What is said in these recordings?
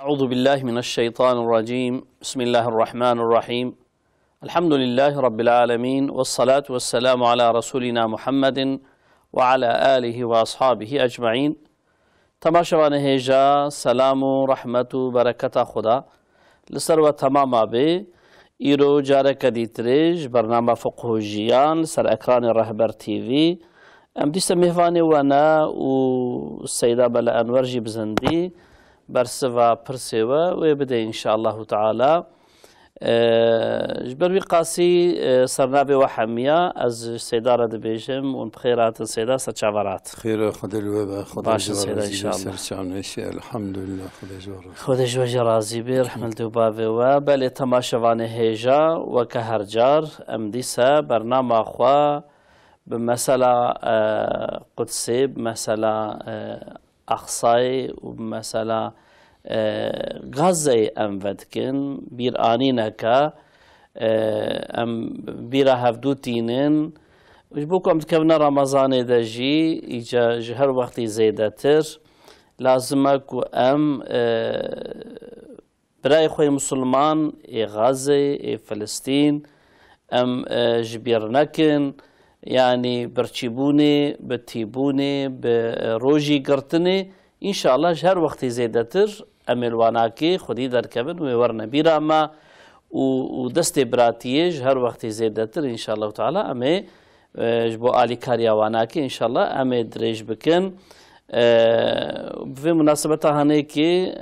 أعوذ بالله من الشيطان الرجيم. بسم الله الرحمن الرحيم. الحمد لله رب العالمين والصلاة والسلام على رسولنا محمد وعلى آله وأصحابه أجمعين. تماشاوان هيجا سلام و رحمة و بركة خدا لسر و تمام به إيرو جارك ديتريج برنامج فقه جيان سر أكران رهبر تيفي أم دي سميفاني وانا والسيدة بلا أنور جبزندي برسوا برسوا ويبدأ إن شاء الله تعالى جبر بقاسي سرنابي وحمية از سيدارة دبيجم ونبخيرات السيدة ستشعبرات خير خد الوباء خد باش السيدة إن شاء الله الحمد لله خد جوج رازي بير حمل دوبابي وبل تماشوان هيجا وكهرجار أمديسا برنامج أخوة بمسألة قدسي بمسألة أخصائي ومسألة غزة أم ودكن بير آنينكا أم بيرا هفدوتينن وجبوكم تكبنا رمضان دجي إجا جهر وقتي زيدتر لازمك وأم براي خوي مسلمان غزة فلسطين أم جبيرنكن يعني برچيبوني بتيبوني بروجي قرتني إن شاء الله جهر وقت زيدتر أملواناكي خدي دركبن وورنا بيراما ودست براتيه جهر وقت زيدتر إن شاء الله تعالى أمي جبو آلي كاريا واناكي إن شاء الله أمي دريج بكن في مناسبة هنيكي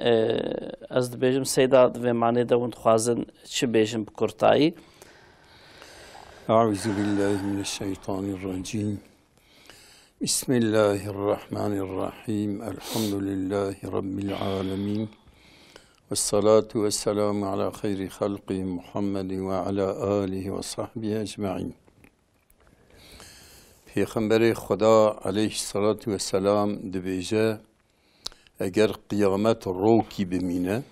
أزد بيجم سيدات في معنى دون خوازن چه بيجم بكورتاي. أعوذ بالله من الشيطان الرجيم. بسم الله الرحمن الرحيم. الحمد لله رب العالمين والصلاة والسلام على خير خلقه محمد وعلى آله وصحبه أجمعين. پیغمبر خدا علیه الصلاة والسلام دبیجه اگر قیامت روکی بمینه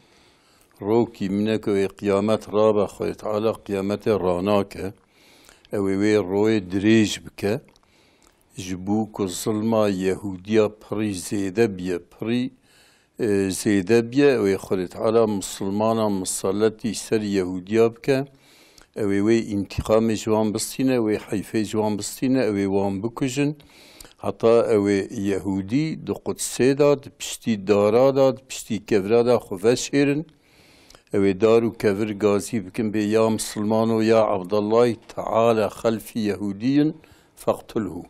روکی منه که قیامت را بخواه تعالی قیامت راناکه اوی روی دریج بکه جبو که ظلما یهودیا پری زیده بیه اوی خود تعالی مسلمانا مسلطی سر یهودیا بکه اوی انتقام جوان بستینه اوی حیفه جوان بستینه اوی وان بکجن حتی اوی یهودی دو قدسه داد پشتی دارا داد پشتی کبرا داد خوفه شیرن اوی دارو كفر غازي بكن بي يا مسلمان ويا عبد الله تعالى خلف يهودي فاقتله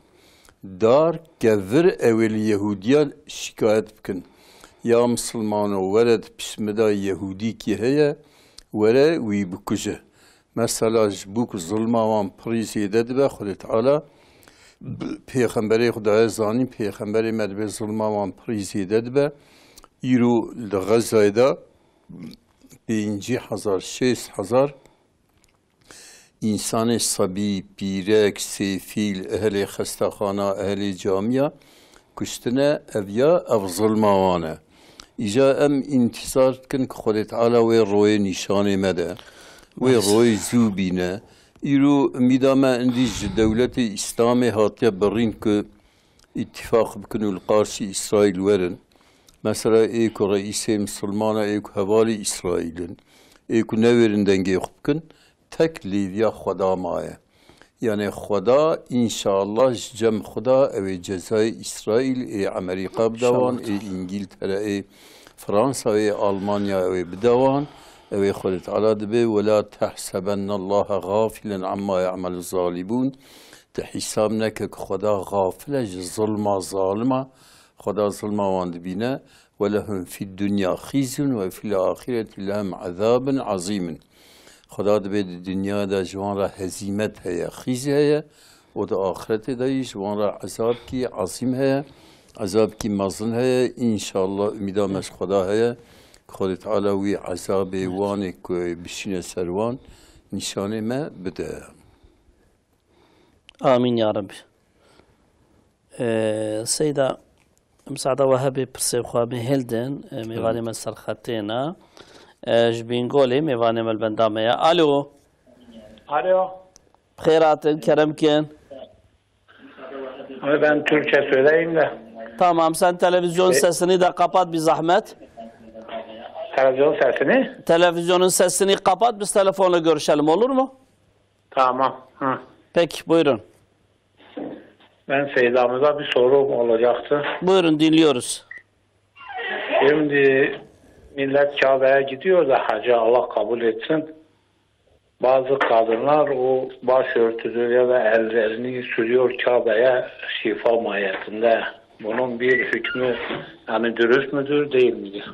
دار كفر اوي اليهودية شكايت بكن يا مسلمان ولد بسمدا يهودي كي هي ولا وي بكجه مثلا جبوك ظلما وان بريزي ددبه خد تعالى پیغمبری خدای زانی پیغمبری مدبه ظلما وان بريزي ددبه يرو لغزه دا 5000 6000 انسان صبی پیرک سیفیل اهل خستخانه اهل جامعه کشتنه اویا او ظلموانه ایجا ام انتظار کن که خود تعالی و روی نشانه مده و روی زوبینه ایرو میدامه اندیج دولت اسلام هاتیه برین که اتفاق بکنو القارسی اسرائیل ورن مثلا ایکو رئیس مسلمان ایکو حوالی اسرائیل ایکو نویرندن گیخ بکن تک لیویا خدا مایه یعنی خدا انشاءالله جمع خدا اوی جزای اسرائیل ای امریکا بدوان ای انگلترا ای فرانسا ای آلمانیا اوی بدوان اوی خود تعالی دبی ولا تحسبن الله غافلا عما يعمل الظالمون تحساب نکه خدا غافله ظلم ظالمه خدا ظلم واند بينا ولهم في الدنيا خزي وفي الآخرة لهم عذاب عظيم خدا دبيد الدنيا دا جوان را هزيمت هيا خزي هيا ودا آخرت دا جوان را عذاب كي عظيم هيا عذاب كي مظن هيا إن شاء الله أميدا مش خدا هيا خدا تعالى وي عذاب وانك بشين سروان نشان ما بده. آمين يا رب. سيدة مساعدة وهابي برسي خوابي هيلدن ميواني من سرخاتينا جبين قولي ميواني من البندامية. ألو بخيرات كرم كين Ben Türkçe söyleyeyim de. Tamam sen televizyon sesini de kapat bir zahmet. Televizyon sesini. Televizyonun sesini kapat, biz telefonla görüşelim, olur mu? Tamam. Hı. Peki, buyurun. Ben Seyda'mıza bir sorum olacaktı. Buyurun, dinliyoruz. Şimdi millet Kabe'ye gidiyor da hacı, Allah kabul etsin. Bazı kadınlar o başörtüsü ya da ellerini sürüyor Kabe'ye şifa mahiyetinde. Bunun bir hükmü yani dürüst müdür değil midir?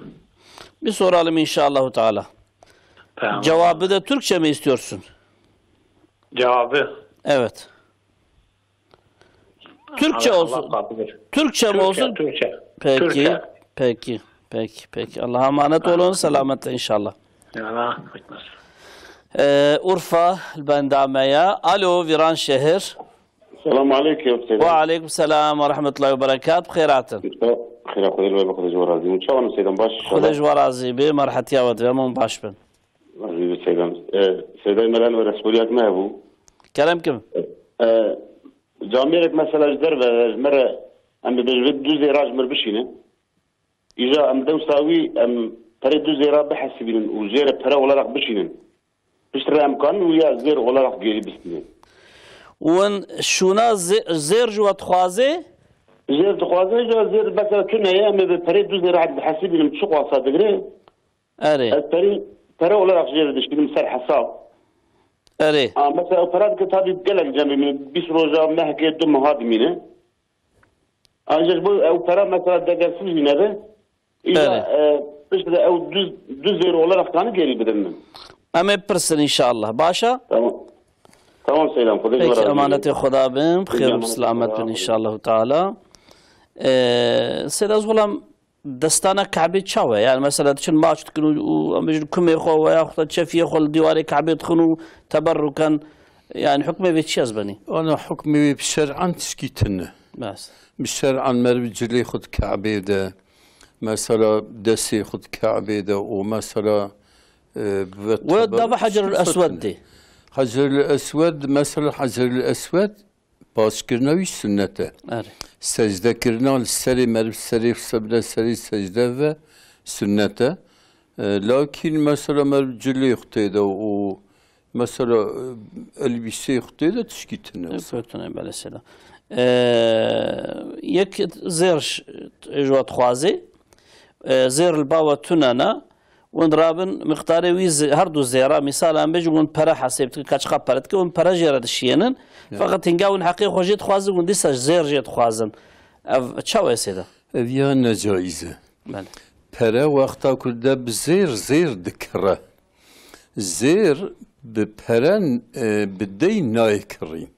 Bir soralım inşallah Teala. Tamam. Cevabı da Türkçe mi istiyorsun? Cevabı. Evet. Türkçe Allah olsun. kabul etsin. Türkçe mi olsun? Türkçe. Peki. Türkçe. Peki. Allah'a emanet olun. Selametle inşallah. Yani, bitmez. Urfa, Bendame'ye. Alo, Viranşehir. السلام عليكم سيدنا. وعليكم السلام ورحمة الله وبركاته. بخيرات. خير أخوي الوالد بخدج ورازي إن شاء الله سيدنا باش. خدج ورازي بمرحة يا ودي من باش بن. عزيزي سيدنا. سيدنا ملان ورسوليات ما هو. كلام كم؟ جامعك مثلا جدر مرة أم بجد دوزي راج مربشينه. إجا أم دوساوي أم ترى دوزي راب بحسبين وزير ترى ولا رق بشينه. بشتري أمكان ويا زير ولا رق جيري بسنين. ون شونا زير جوات خوازي؟ زير دخوازي جا زير مثلا كنا يا أم بترى دوزي راج بحسبين بشوق وصادقري. أري. ترى ولا رق جيري دشكين مثال حساب. أري. مثلا أفراد كتابي قلق جنبي من بيس روجا ما حكيت دم هادمينه. أنجز بو أو ترى مثلا دقاسي هنا إذا بس أو دوز زير ولا رق كان جيري بدنا. أما برسن إن شاء الله باشا. تمام سلام خدي بك أمانة خدا بهم بخير وسلامة إن شاء الله تعالى. سيد أزغلام دستانا كعبة شوى يعني مثلا تشن ماش تكونوا ومجد كم يخو وياخذ شفي يخو الديواري كعبة تخنوا تبركا يعني حكمه بيتشاز بني. أنا حكمي بشرعا تشكيتنا. بس. بشرعا مرجلي خد كعبة ده مثلا دسي خد كعبة ده ومثلا وده حجر الأسود دي. حجر الأسود مثلا حجر الأسود باش كرناوي سنته. سجدة كرنا السري مرب سري صبر سري سجدة و سنته. لكن مثلا مرب جلي خطيده و مثلا البسي خطيده تشكيتنا. فهمتني بالسلا. يك زيرش جوات خوازي زير الباوة تنانا ونرابن مقداري ويز هردو زيرا مثال ام بيجون برا حسبت كاش خبرت كون برا جيرا دشينن فقط هنگاون حقيقة خوجيت خوازن ونديسا زير جيت خوازن تشاو اسيدا افيا نجايزه بله برا وقتا كده بزير زير دكره زير ببرن بدي نايكرين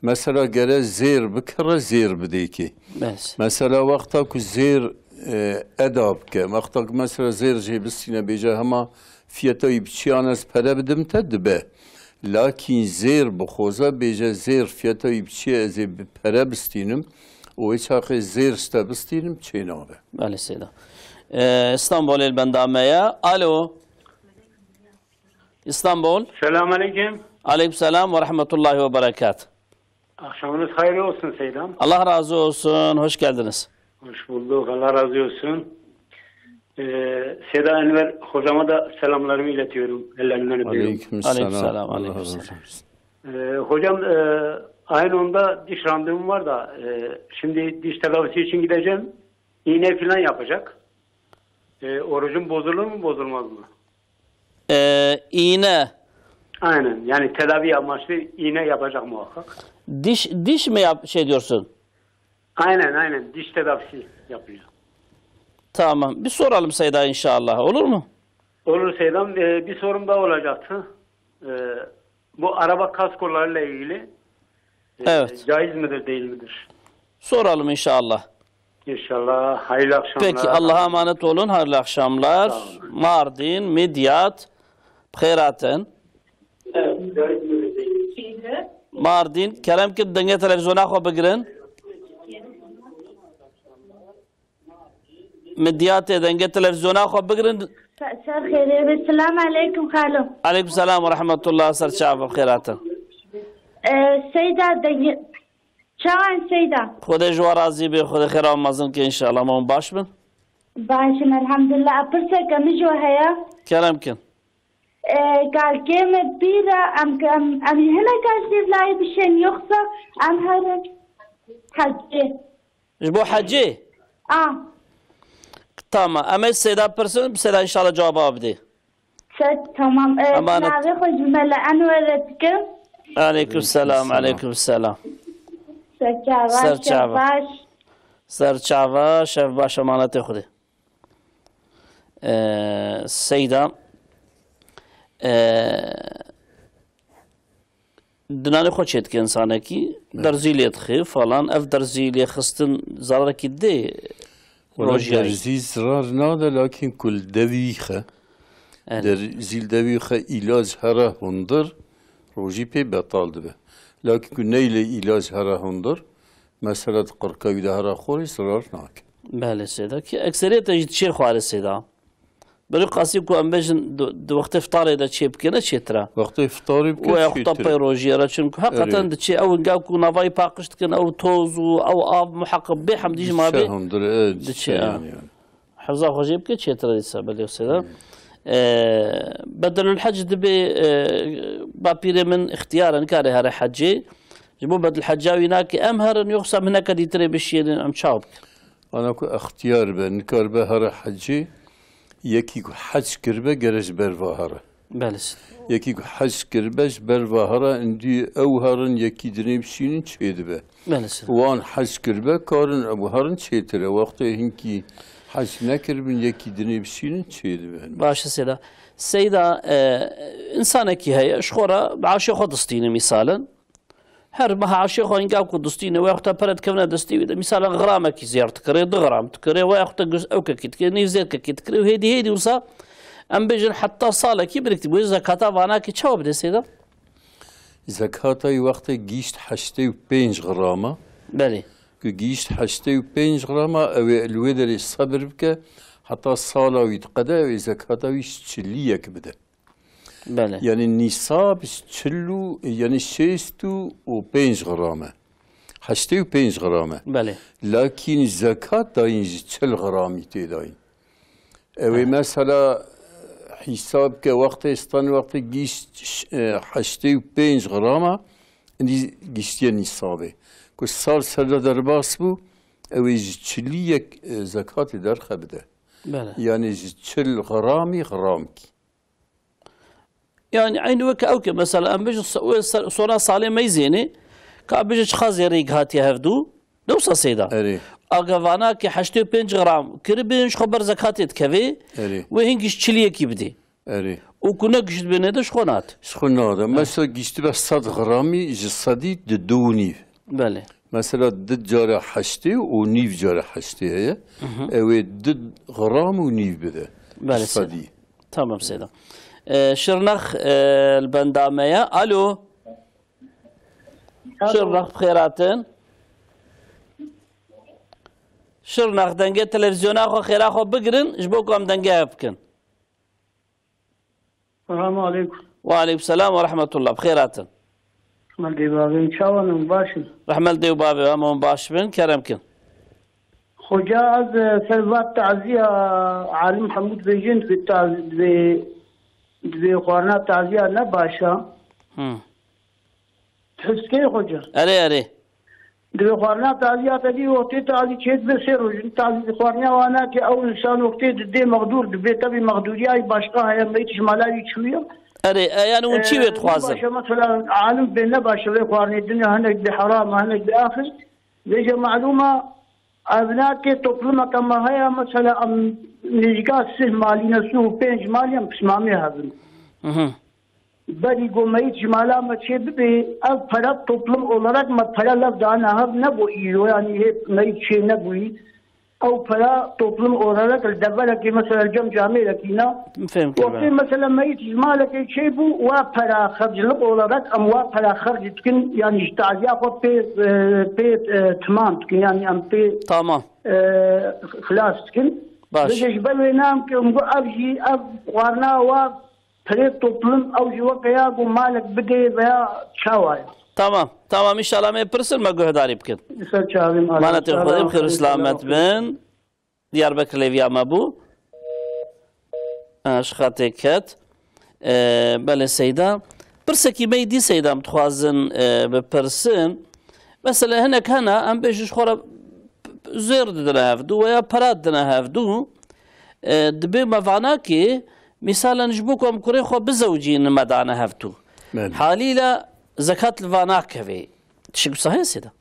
مثلا قال زير بكره زير بديكي بس مثلا وقتا كزير اداب که وقتا مثلا زیر جی بسینه بیجا هما فیتای بچیانس پره بدم تدبه لکن زیر بخوزه بیجا زیر فیتای بچی از پره بستینم و ایچ حقی زیر شتا بستینم چه نابه بله سیدا İstanbul Elbendame'ye. Alo. İstanbul. Selamun Aleyküm. Aleykümselam ve rahmetullahi ve berekat. Akşamınız hayırlı olsun Seydam. Allah razı olsun. Hoş geldiniz. Hoş bulduk. Allah razı olsun. Seda Enver hocama da selamlarımı iletiyorum. Ellerinden öpüyorum. Aleykümselam. Aleykümselam. Hocam aynı onda diş randevum var da şimdi diş tedavisi için gideceğim. İğne falan yapacak. Orucum bozulur mu bozulmaz mı? İğne. Aynen. Yani tedavi amaçlı iğne yapacak muhakkak. Diş mi şey diyorsun? Aynen. Diş tedavisi yapıyor. Tamam. Bir soralım Seyda inşallah. Olur mu? Olur Seydam. Bir sorum daha olacaktı. Bu araba kaskolarıyla ilgili evet. Caiz midir değil midir? Soralım inşallah. İnşallah. Hayırlı akşamlar. Peki Allah'a emanet olun. Hayırlı akşamlar. Mardin, Midyat, Bkheyraten. Evet. Caiz midir değil midir? Mardin. Kerem ki denge televizyona xo bigirin. Midyat denge televizyona xo bigirin. سر خير السلام عليكم خالو عليكم السلام ورحمة الله سر شعب بخيرات سيدة شان سيدة خود جوار عزيبي خود خير ومازن كي إن شاء الله ما باش بن باشن الحمد لله أبرسك أمجو هيا كرمكن قال كيم بيرا أم هنا قال سير لاي بشين يخصى أم هذا حجي جبو حجي تمام اما السيدة برسن بسيدة ان شاء الله جواب بدي تمام أمانة. نعرف جملة أنورتكم عليكم السلام عليكم السلام سرچاواش سرچاوا شف باش امانت خودی السيدة دناني خوشيت كإنسانة كي درزيلي تخي فلان اف درزيلي خستن زرارة كي دي روجيا درزي زرار نادا لكن كل دويخة درزيل دويخة علاج هرا هندر روجي بي بطال دبه لكن كل نيل علاج هرا هندر مثلا قرقاوي ده هرا خوري زرار ناك بله سيدة كي أكثرية تجد شيء خوار السيدة بري قاسي كو ام بجن دو وقت افطار اذا تشي بكنا تشيترا وقت افطاري بكنا وقت بيروجي راشن حقيقه تشي او نقاو كو نافاي باقشت كن او توزو او اب محقب بي حمديش ما بي يعني حفظه خوجي بك تشيترا حساب لي سيدا بدل الحج دبي بابيري من اختيارا كاري هذا حجي جبو بدل الحجاوي هناك امهر يقسم هناك دي تري بشي ام شاوب انا كو اختيار بن كاربه هذا حجي یکی کو حج کربه گرش برواهره. بله. یکی کو حج کربهش برواهره اندی او هرن یکی دنیب شینن چیده به. بله. وان حج کربه کارن ابو هرن چیتره وقتی هنگی حج نکربن یکی دنیب شینن چیده به. باشه سیدا. سیدا انسان کی هی اشخورا بعاشق خود دستینه مثلا. هر ما عاشق وين قاو كدستينه وقتها برد كنا دستي مثلا غرامه كي زيارت كري غرام تكري وقتها جزء او كي تكري زيت كي تكري وهيدي وصا ام بيجن حتى صاله كي برك تبوي زكاتا وانا كي تشاوب دي سيدا زكاتا وقت جيشت 85 غرامه بله كي جيشت 85 غرامه او الودر الصبر بك حتى صاله ويتقدا زكاتا ويشتليك بده بله يعني النصاب تشلو يعني 65 غرامه 85 غرامه بله لكن الزكاة داين 40 غرامي تداين او مثلا حساب كوقت استان وقت جيش 85 غرامه اندي جيشتي نصابه كل صار سلا درباس بو او تشليك زكاة در خبده بله يعني 40 غرامي غرامكي يعني عين وك أوك مثلا أم بيجي صورة صالة ميزيني كأبيجي خازي ريق هاتي هفدو دوسا سيدا أجوانا كي 85 غرام كربينش خبر زكاتي تكفي وهنجش تشليه كي بدي وكنا جشت بينده شخونات مثلا جشت بس 100 غرامي جسدي دوني بله مثلا ضد جارة حشتي ونيف جارة حشتي هي او ضد غرام ونيف بده بله سيدا تمام سيدا شرنخ البندامية الو شرنخ بخيراتن شرنخ دنگه تلفزيون اخو خير اخو بقرن جبوكم دنگه بكن السلام عليكم وعليكم السلام ورحمة الله بخيراتن رحمة ديبابي ان شاء الله مباشر رحمة ديبابي وما مباشر بن كرمكن خجا از سلوات تعزية عالم محمود بيجين في خوارنا تعزية نباشا تحس كي خجا اري دبي خوارنا تعزية تدي وقتي تعزي شيت بسير وجن تعزي خوارنا وانا كي اول انسان وقتي دي مقدور دبي تبي مقدورية اي باشقا هيا ميت شمالاي شوية اري يعني ونشي بيتخوازن باشا مثلا عالم بين باشا في خوارنا الدنيا هنك بحرام هنك بآخر ليجا معلومة ابناك توبلما كما هيا مثلا ام نيجا سه مالي نسو 5 مالي ام بسمامي هذن bari gomayı cimala çebi az para toplum olarak ma para lafzana hab ne bu iyi yani hep ne şey ne bu iyi او para toplum olarak devlet ki mesela camiye kina ve mesela mayit cimala şey bu ve para harcılık olarak ama para harcıtkin yani işte azya pe tamam yani am pe tamam خلاصkin ve ben ki bu abji ab varna ve para toplum avcı veya bu malak bide veya çavay. tamam inşallah me pırsın ma guhdari bkin. Sağ çavim. Mana te khudim khir islamet ben Diyarbakır Levya Mabu. Şxatê ket. Bele Seyda. Pirsekî me dî Seyda em dixwazin bipirsin. Mesela hinek hene em bêjin ji xwe re zêr didine hevdû weya pera didine hevdû. Dibe mevanakê misalan ji bo ku em kurê xwe bizewcînin medane hevdû. Haliyle zekat li va nakeve. Tişik wisa heye Seyda?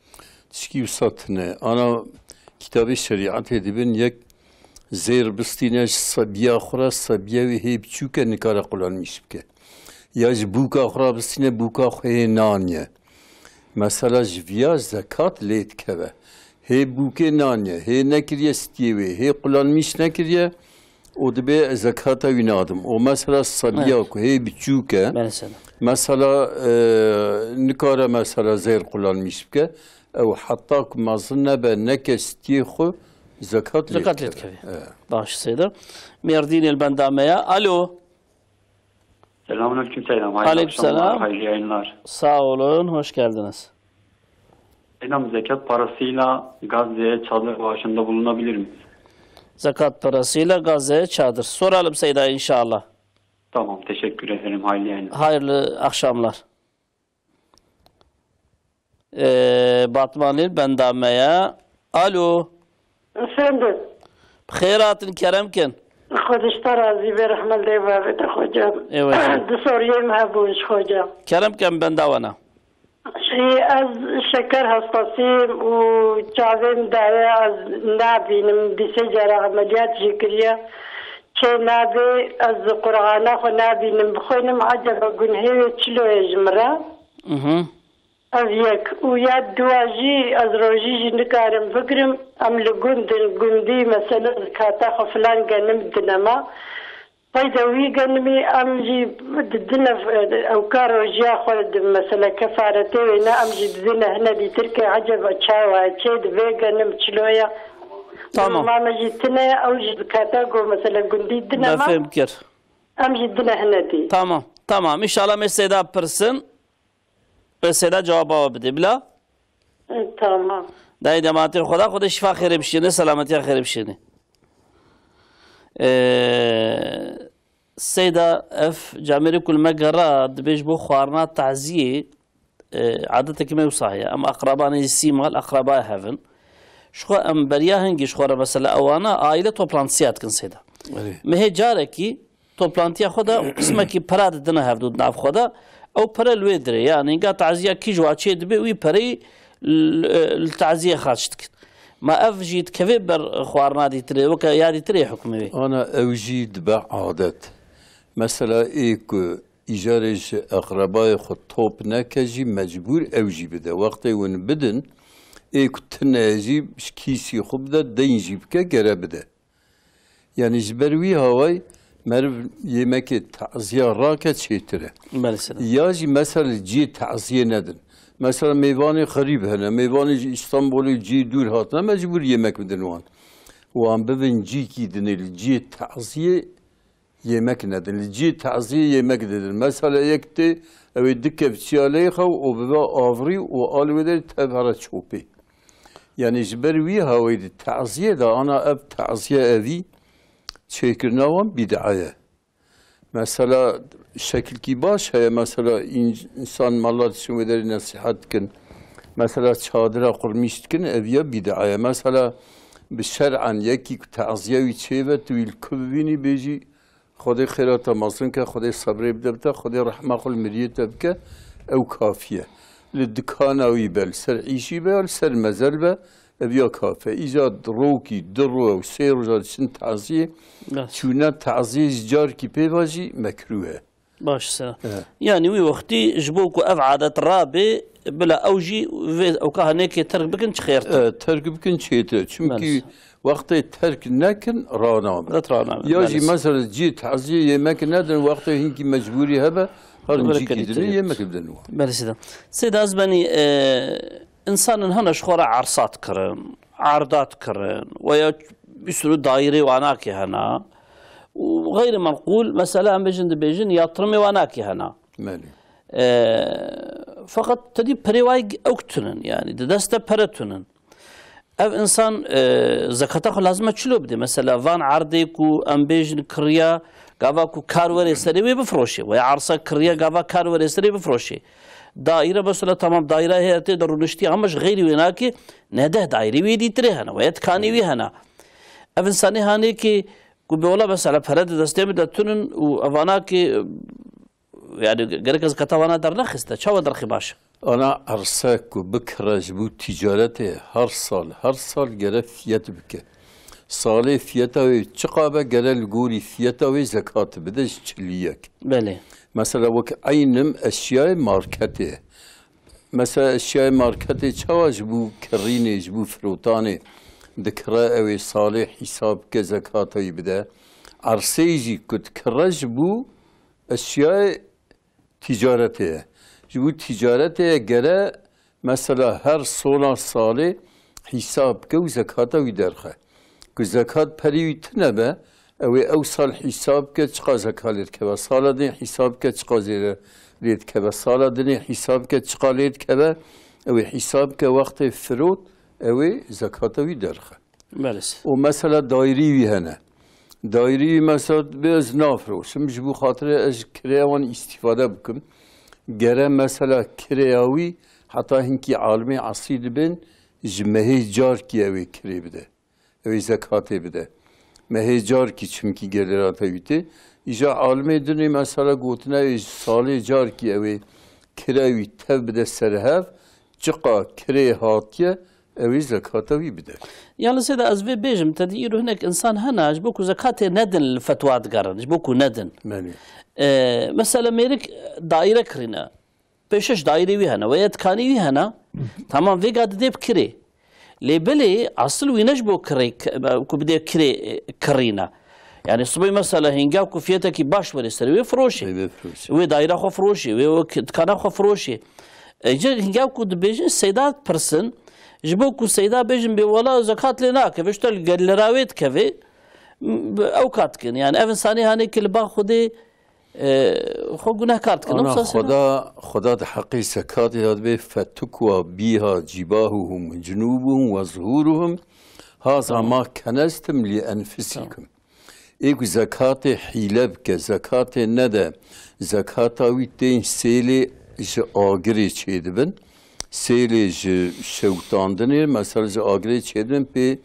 Tişkî wisa tune. Ana kitabê şerîatê dibin yek zêr bistîne ji sebiya xwe re sebiya wê hê biçûk e nikare qulanîş bike. Ya ji bûka xwe re bistîne bûka xwe hê nan ye. Mesela ji viya zekat lê dikeve. Hê bûkê nan ye, hê nekiriye stiyê wê, hê qulanîş nekiriye, o dibe zekata wî nadim. O mesela sebiya ku hê biçûk e. Mesela nikare mesela zêr qulanîş bike. Ew heta ku mezin nebe neke stiyê xwe zekat lê dikeve. Baş Seyda. Merdînê li benda me ye. Alo. Selamünaleyküm Selam. Aleykümselam. Hayırlı yayınlar. Sağ olun, hoş geldiniz. Selam, zekat parasıyla Gazze'ye çadır bağışında bulunabilir miyiz? Zekat parasıyla Gazze'ye çadır. Soralım Seyda inşallah. Tamam, teşekkür ederim. Hayırlı yayınlar. Hayırlı akşamlar. Batmanil Bendame'ye. Alo. Efendim. Kheyratın keremken. Kudüs'te razı ve rahmet eyvallah hocam. Evet. Soruyum habuş hocam. Keremken bendavana. Az şeker hastasıyım. Çavim daye az nabinim. Dise cerrah ameliyat zikriye. Nabi az Kur'an'a xo nabinim. Bixoynim acaba günhe ve çiloya jimra. Az yek. Ya duaji az roji nikarim fikrim. Am li gundi mesela kata xo falan genim dinama. فإذا ويجنمي أمجي بدنا أو كاروجيا خالد مثلا كفارتي وأنا أمجي بدنا هنا دي تركي عجب أشاوى أشيد فيجنم تشلويا تمام ما مجيتنا أوجد كاتاجو مثلا قندي دنا ما فهم كير أمجي دنا هنا دي tamam İnşallah mesela pırsın mesela cevabı bide bile tamam داي دماتي خدا شفا خير بشيني سلامتي خير بشيني سيدا اف جامري كل ما قراد بيش بو خوارنا تعزيه عادتك ما صحيح ام اقرباني السيمال اقرباء هافن شو ام بريا هنجي شو مثلا اوانا عائله توبلانتسيات كن سيدا ما هي جاركي توبلانتيا خدا قسمكي براد دنا هفدود ناف خدا او برا الويدري يعني قا تعزيه كي جواتشي دبي وي بري التعزيه خاشتك ما أفجيت كيف بر خوارنا دي تري وك يادي تري حكمي أنا أوجيد بعادات مثلا إيكو إيجارج أقرباء خطوب نكجي مجبور أوجي بده وقت ون بدن إيكو تناجي كيسي خبده دينجي بك جرا بده يعني جبروي هواي مرف يمك تعزية راكت شيتره ياجي مثلا جي تعزية ندن مثلا میوان خریب هنه میوان استانبول جی دور هاتنه مجبور yemek بدن وان وان ببین جی کی دنیل جی تعزیه yemek ندن جی تعزیه yemek ددن مثلا یکتی اوی دکه بسیاله خو و ببا آوری و آلوه در تبهره چوپی یعنی جبر وی هاوی تعزیه دا انا اب تعزیه اوی چکرنا وان بدعایه mesela şekil ki baş heye mesela insan mallar için vederi nasihat kin mesela çadıra kurmuştkin eviye bid'aya mesela bir şer'an yeki ta'ziye çevet vil kubini beji خدای خیرات ماسن که خدای صبر بدبته خدای رحمه خل مریت بکه او کافیه لدکان اوی بل سر عیشی بل سر مزل به بیا کافه ایجاد روکی درو و سیر و شن تعزیه چونه تعزیه جار کی پیواجی مکروه باش سلام يعني وي وقتي جبوك افعادت رابي بلا اوجي او كهنيك ترك بكن خيرت ترك بكن شيته çünkü وقتی ترک نکن رانام یا جی مثلا جی تعزیه yemek ندن وقتی هنگی مجبوری هبه هر جی کی دنی yemek بدن و بله سید از بنی insanın هنر شخورا عرصات کرن عرضات کرن و یا بسرو دایره و عناکی هنا وغير منقول مثلا بيجن يطرمي وناكي هنا مالي فقط تدي بريواي اوكتنن يعني دسته برتنن ev insan zekata xwe lazim e çilo bide. Mesela van erdê ku em bêjin kiriya gava ku kar were serê wê bifroşe. Ve arsa kiriya gava kar were serê bifroşe. Daire mesela tamam daire heye tê de rûniştî ama ji xêrî wê nake nedeh dairê wê dîtirê hene ve tkanî wî hene. Ev insanê hanê ki ku bêwala mesela pere di destê min de tunin û evana ki yani gerek zekata vana dernaxiste. Çawa derxî baş? Ana arsa ku bikre ji bu ticarete her sal gere fiyat bike. Salê fiyata wê çiqabe gere li gorî fiyata wê zekat bide ji çiliyek. Belê. Mesela wek aynim eşyayê marketê. Mesela eşyayê marketê çawa ji bu kirînê ji bu firotanê dikire ew ê salê hîsab bike zekata wî bide. Arseyê jî ku dikire ji bu eşyayê ticaretê ye. Ji bu ticaretê gere mesela her sola salê hîsab bike û zekata wî derxe. Ku zekat perî wî tune be ew ê ew sal hîsab bike çiqa zekat lê dikeve. Sala dinê hîsab bike çiqa zêre lê dikeve. Sala dinê hîsab bike çiqa lê dikeve. Ew ê hîsab bike wextê firot ew ê zekata wî derxe. Belê. O mesela dairî wî hene. Dairî wî mesela bez nafroşim ji bo xatirê ez ji kirêya wan îstîfade bikim. Gere mesela kirêya wî heta hinkî alimê asî dibin ji mehê carkî ew ê kirê bide. Ew ê zekatê bide. Mehê carkî çimkî gelêrata wî tê. Îja alimê dinê mesela gotine ew salê carkî ew ê kira wî tev bide serhev çiqa kirê hatiye ew ê zekata wî bide. Yalnız da ez vê bêjim te dî îro hinek insan hene ji bo ku zekatê nedin li fetwa digerin ji bo ku nedin. Mesela mêrik daire kirîne. Pêşeş dairê wî hene ve yetkanî wî hene. Tamam vê ga didê bi kirê. Lê bilê asıl wî ne ji bo kirê ku bidê kirê kirîne. Yani subî mesela hingav ku fiyetekî baş were serê wê firoşê. Wê daire xwe firoşê, wê dikana xwe firoşê. Hingav ku dibêjin seyda pirsin ji bo ku seyda bêjin bêwala zekat lê nake veştel lera wê dikeve ew kat dikin. Yani ev insanê hanê ki li ba Xwedê xwe gunehkar dikin. Ana Xweda di heqê zekatê da dibe fetukwa bîha cîbahuhum cunubuhum ve zuhuruhum haza ma kenestim li enfisikum. Ê ku zekatê hîle bike, zekatê nede, zekata wî tên sêlê ji agirê çêdibin. Sêlê ji şewtandinê mesela ji agirê çêdibin pê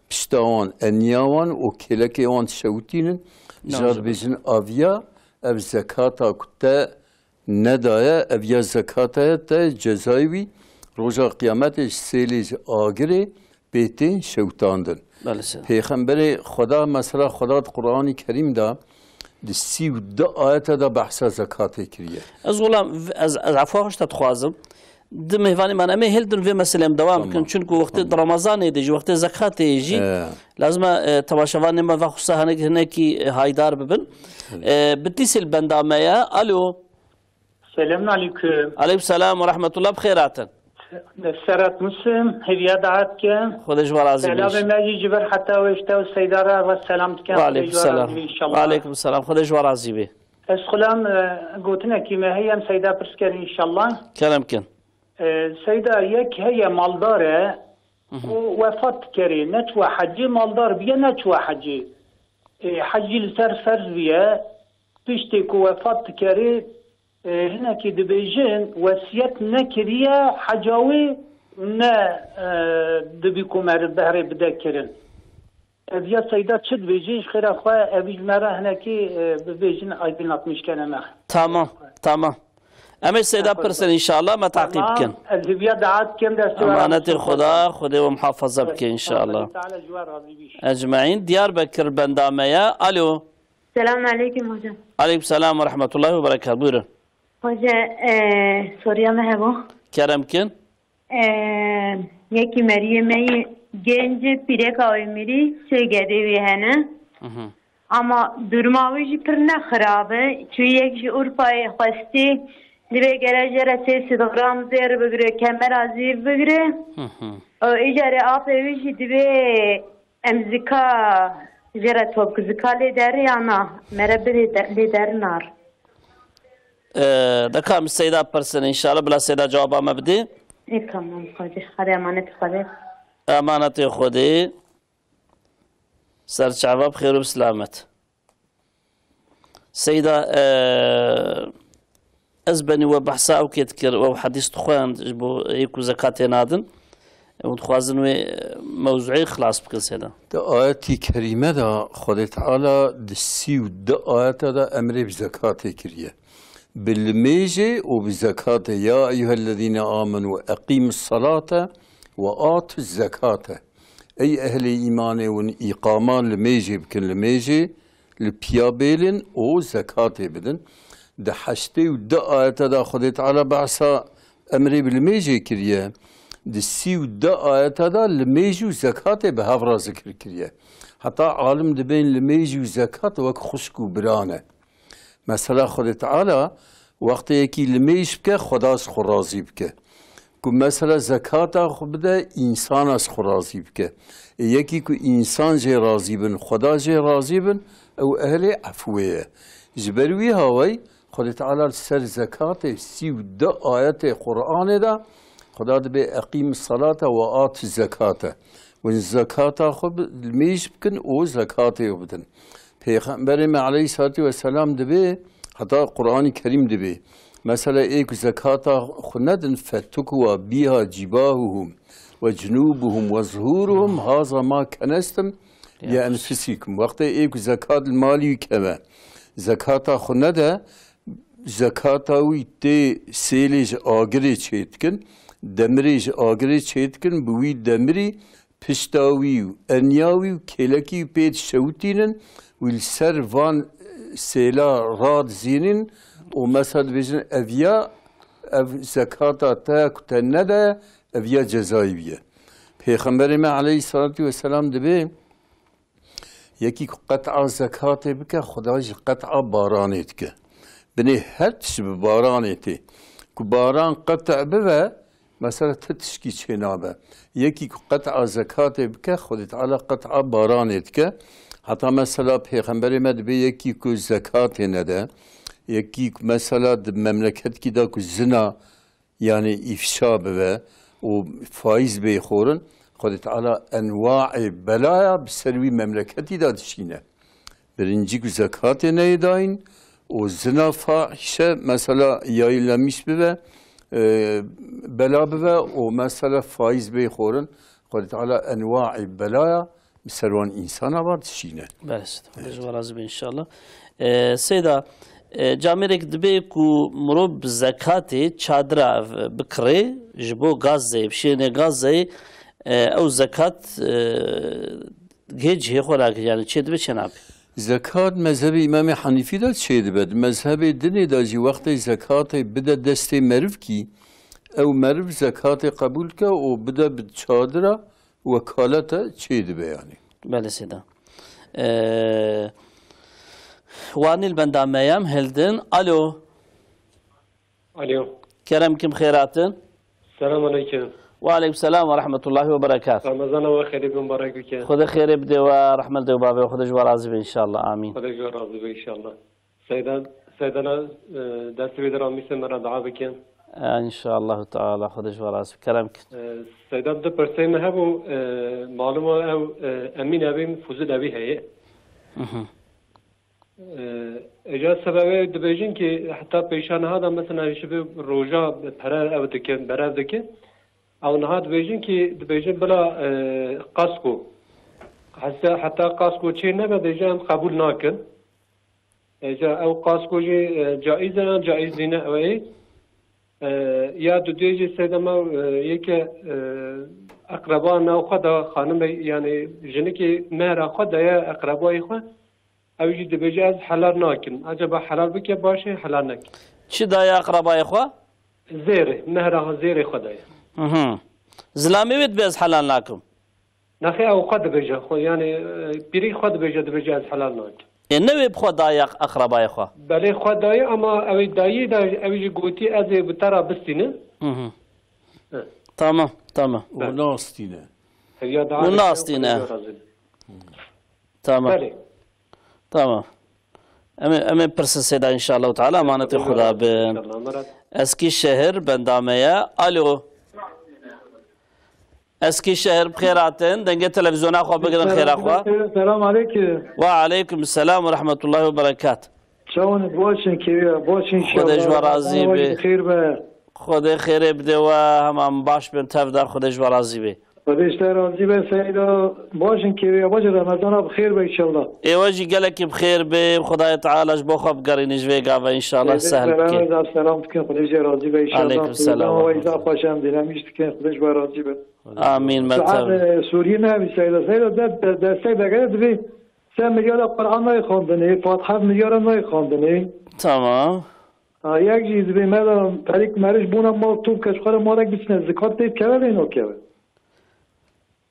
pişta wan eniya wan û kêlekê wan şewtînin ji dibêjin aviya ev zekata ku te nedaye ev ya zekata ye te cezayê wî roja qiyamete ji sêlê ji agirê pê tên şewtandin. Peygamberê Xweda mesela Xweda di Qur'anî Kerîm da di 32 ayete da behsa zekatê kiriye. Ez wolam ez afwa xwe te dixwazim di mêvanê me em ê hildin vê meselem dewam bikin çünkü wextê di Remezanê de jî wextê zekatê jî lazim e temaşevanê me ve xwisa hinekî haydar bibin. Bitîsîl benda me ye. Alo. Selamun aleyküm. Aleykümselam ve rahmetullah bixêratin. Serhat Muslim, hediye davet ki. Xwedê ji we razî beş. Selam mecî ciber hatta ve işte o seydara ve selam diken. Aleykümselam. Aleykümselam. Xwedê ji we razî bê. Ez xulam gotinekî me heyem seyda pirskerin inşallah. Kerem kin. Seyda yek heye maldar e û vefat kerî neçwe hecî maldar biye neçwe hecî. Hecî li ser ferz biye piştî ku vefat kerî hinekî dibêjin wesiyet nekiriye heca wê ne dibî ku me behrê bide kirin. Ev ya seyda çi dibêjin ji xêra xwe evî ji me re hinekî bibêjin aydınlatmışken em. Tamam, tamam. Em ê seyda pirsin inşallah me takip bikin. Hediye davet kim destê Emanetê Xuda, Xwedê we muhafaza bike inşallah. Ecmaîn Diyarbakır benda me ye. Alo. Selamun aleyküm hocam. Aleykümselam ve rahmetullahi ve berekat. Buyurun. Hoca soruya merhaba. Kerem kin. Yeki Meryem'i genci pirek avimiri sögede hene. Ama durmavi ji pir ne xirabe. Çünkü yek ji Urfa'yı xwesti dibe gelajere 300 gram zer bigire, kemer azir bigire. İcare apevi ji dibe emzika jere top zika lideri yana merebe lidernar. Dakam seyda pirsin inşallah bila seyda cevaba me bidê. Tamam hoca. Hadi emanet xwedê. امانت خودی سرچاوه بخیر و بسلامت. سيدة أزبني وبحثا أو كيتكر أو حديث تخوان جبو يكو زكاة نادن وتخوازن موضوعي خلاص بكل سيدة. آياتي كريمة دا خود تعالى دسيو دا آيات دا أمر بزكاة كريه بالميجي وبزكاة يا أيها الذين آمنوا أقيموا الصلاة وآتوا الزكاة أي أهل إيمان وإقامان الميجي بكن الميجي البيابيلن او زكاة بدن ده حشتي وده آيات ده خدت على بعصا أمري بالميجي كريه ده سي وده آيات ده الميجي وزكاة بهفرا ذكر كريه حتى عالم ده بين الميجي وزكاة وك خشكو برانه مثلا خدت على وقت يكي الميج بك خداس خرازي بك كو مثلا زكاة خبده إنسان از خرازي بك يكي كو إنسان جي رازي بن خدا جي رازي بن او اهل عفوية جبروي هاوي خد تعالى سر زكاة سيو دا آيات قرآن دا خدا دا بي اقيم الصلاة وآت الزكاة والزكاة خب الميش بكن او زكاة يبدن پیغمبر عليه الصلاة والسلام دا بي حتى قرآن كريم دا بي مثلا ايك زكاة خندن فتكوا بيها جباههم وجنوبهم وظهورهم هذا ما كنستم لأنفسكم وقت إيك زكاة المالي كما زكاة خنده زكاة ويتي سيلج آگري چيتكن دمريج آگري چيتكن بوي دمري پشتاوي انياوي كيلكي بيت شوتينن والسر وان سيلا راد زينن ومثل بيجن أفيا زكاة تاك تنده أفيا جزايبية پیغمبر عليه الصلاة والسلام دبي يكي قطع زكاة بك خداش قطع بارانيتك بني هرتش ببارانيتي كو باران قطع بها مثلا تتشكي شنابه يكي قطع زكاة بك خدت على قطع بارانيتك حتى مثلا پیغمبر مدبي يكي كو زكاة نده يكي مثلا مملكت كده كو زنا يعني إفشا بها وفايز بيخورن خدت على أنواع بلايا بسروي مملكتي دادشينه برنجيك زكاة نيداين وزنا فاحشة مثلا يايلميش ببا بلا ببا ومثلا فايز بيخورن خدت على أنواع بلايا بسروان إنسان دادشينه بس جوارازم إن شاء الله سيدا جامرك دبيكو مروب زكاة چادرا بكري جبو غازي بشينه غازي او زكاة جيج هي خوراك يعني چه دبي چناب زكاة مذهب امام حنيفي دا چه دبد مذهب دني دا جي وقت زكاة بدا دست مرف كي او مرف زكاة قبول كا و بدا بچادرا وكالتا چه دبي يعني بله سيدا واني البنداميام هلدن الو كرم كم خيراتن السلام عليكم وعليكم السلام ورحمة الله وبركاته رمضان وخير مبارك وكان خذ خير بدي ورحمة الله وبابي وخذ جوار عزيز إن شاء الله آمين خذ جوار عزيز إن شاء الله سيدنا درس بيدرامي سمرا دعاء بكن إن شاء الله تعالى خذ جوار عزيز كلامك سيدنا ده برسيم هبو معلومة أو أمين أبي فوزد أبي هي اجازه سببه دبیجن که حتی پیشان هذا مثلا شبه روجا پرر او دکن برا دکن او نه دبیجن که دبیجن بلا قاسکو حتی قاسکو چه نه دیجان قبول نکن اجا او قاسکو جایز نه جایز نه او یا دو دیجی سیدما یک اقربا نو خدا خانم یعنی جنی که مهر خدا یا اقربای خود او جد بجاز حلال ناكن عجبا حلال بك باشه حلال ناكن چه دايا اقربا يا اخوة زيره نهرها زيره خدايا زلامي بيت بيز حلال ناكم نخي او خد بجا يعني بري خد بجا بجاز حلال ناكن النبي بخو دايا اقربا يا اخوة بله خدايا اما او دايي دا او جي قوتي از بترى بستينه تمام تمام وناستينه وناستينه تمام تمام أمي برس السيدة إن شاء الله تعالى أمانة خدا بن أسكي الشهر بندامية ألو اسكي شهر بخير عتن دنجة تلفزيون اخو بقرن خير اخو. السلام عليكم. وعليكم السلام ورحمة الله وبركاته. شلونك باشین كبير باشین خودش ورازی به خیر به خدا خیر بده و هم باش بن تفدار خودش ورازی به خودش راضی به سیدا باشین كبير باش رمضان بخیر به ان شاء الله ایواجی گلکی بخیر به خدای تعالیش بخواب گرینش ویگا و ان شاء الله سهل که سلام کن خودش راضی به ان شاء الله علیکم السلام و ایزا خوشم دینمیشت که خودش راضی به آمین مطلب سوریه نه سیدا دسته بگرد بی 3 میلیارد قرآن نخوندنی فاتحه میلیارد نخوندنی تمام یک چیز به من طریق مرش بونم ما تو کشور ما را گفتن زکات دید که ولی اینو که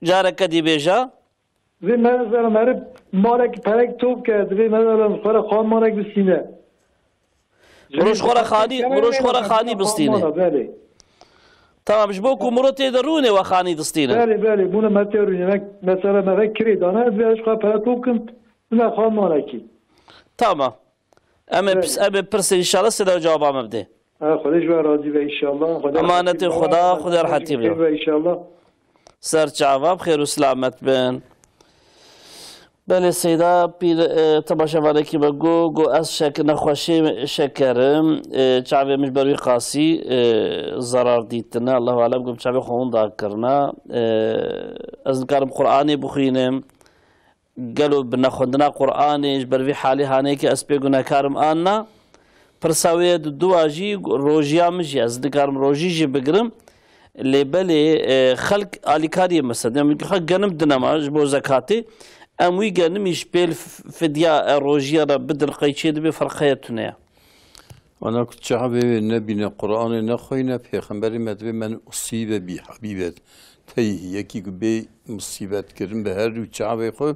جاره کدی بیجا به من زر مر ما را طریق تو که به من خور خان ما را گفتینه مروش خور خانی بستینه تمام جبو کو مرو تدرونه و خانی دستینه بله بونه مترونه مثلا ما کری دانه بیاش خو پر تو کن نه خان ما را کی تمام اما پرس ان شاء الله سدا جواب بده خودش راضی به ان شاء الله امانت خدا راحتی بده ان شاء الله سر جواب خیر و سلامت بن بله سیدا پیر تماشاوانه کی بگو از شک نخوشی شکرم چاوی مش بروی خاصی ضرر دیتنا الله اعلم گم چاوی خون دا کرنا از کارم قرآنی بخوینم قالوا بناخذنا قرآني بروي حالي هانيك اسبيغنا كارم انا برساوي دواجي روجيا مجي از دكارم روجي جي بقرم اللي بالي خلق اليكاري مثلا من خلق جنم دنماج بو زكاتي اموي جنم يشبيل فديا روجيا بدل قيشيد بفرقيتنا انا كنت شعبي نبي القرآن نخوينا پیغمبر مدوي من اصيب بي حبيبت تيه يكي بي مصيبت كرم بهر رو شعبي خو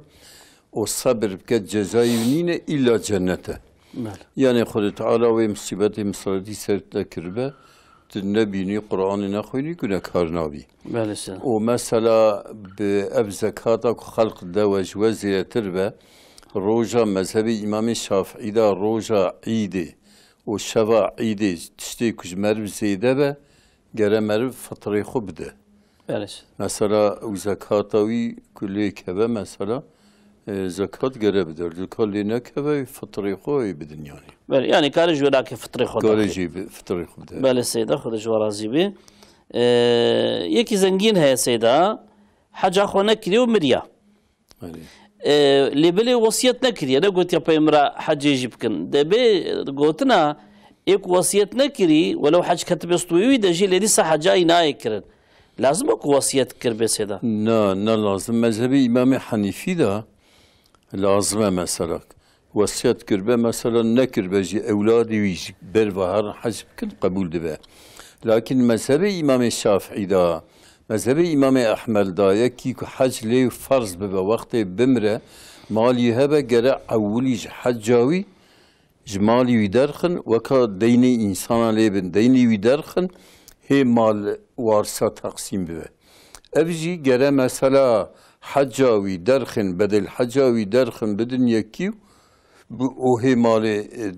والصبر بكت جزاي ونين إلا جنته يعني خد تعالى ومصيبت مصادي سرت كربه تنبيني قرآن نخويني كنا كارنابي ومثلا بأب زكاتك خلق دوج وزير تربه روجا مذهبي إمام الشافعي دا روجا عيدي وشفا عيدي تشتي كج مرب زيده به جرى مرب فطري خبده مثلا وزكاتوي كل كبه مثلا زكاة جرى بدر كل نكبه فطري خوي بدنياني يعني كان جولاك فطري خود كارجي فطري خود بله سيدا خود جوارازي بي يكي زنجين هي سيدا حاجة خونه كري ومريا اللي بلي وصيت نكري انا قلت يا بيمرا حاجة يجيبكن دبي قلتنا ايك وصيت نكري ولو حاجة كتب اسطوي دجي اللي لسه حاجة ينايكرن لازم اكو وصيت كربي سيدا لا لازم مذهبي امام حنيفي ده لازم مثلا وصيت كربه مثلا نكربه جي اولادي ويجي بر حسب كن قبول دبه لكن مذهب امام الشافعي ده مذهب امام احمد ده يكي حج لي فرض ببه وقت بمره مالي هبه جرى اولي حجاوي جمالي ويدرخن وكا ديني انسان ليبن ديني ويدرخن هي مال وارثه تقسيم ببه افجي جرى مثلا حجاوي درخن بدل حجاوي درخن بدن يكيو وهي مال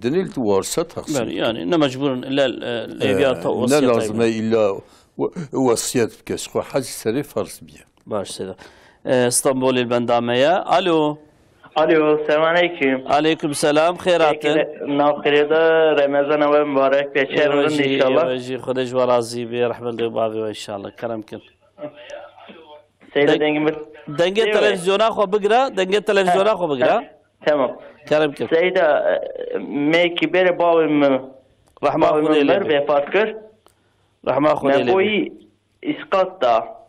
دنيل وارثه تقسيم يعني مجبور الا الابيات وصيه لا لازم الا وصيت بكش حج سري فرض بيه باش سيدا اسطنبول البنداميه الو السلام عليكم عليكم السلام خيراتن ناخريدا رمضان مبارك بشر ان شاء الله يجي خدج ورازي برحمه الله بابي وان شاء الله كرمكم سيدا دنگه تلفزيون اخو بقرا دنگه تلفزيون اخو بقرا تمام كرمكم سيدا ميكي بير باوم رحمه الله vefat kır رحمه الله Boyu iskat da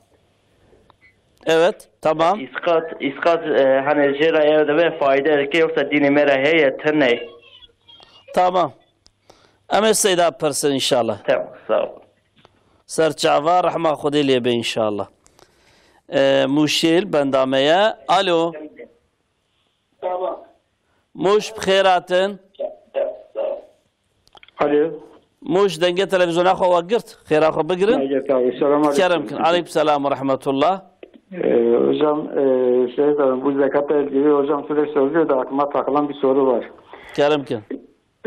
evet tamam iskat hani jera evde ve fayda erke yoksa dini meraheye tenne tamam ama السيدة برسن إن شاء الله تمام sağ ol سر جعفر رحمه خدي لي إن شاء الله موشيل بندامية الو موش بخيراتن الو موش دنگه تلفزيون اخو وقرت خير اخو بقرن كرمكن عليكم السلام ورحمة الله hocam bu zekat ilgili hocam süreç soruyor da aklıma takılan bir soru var. Keremkin.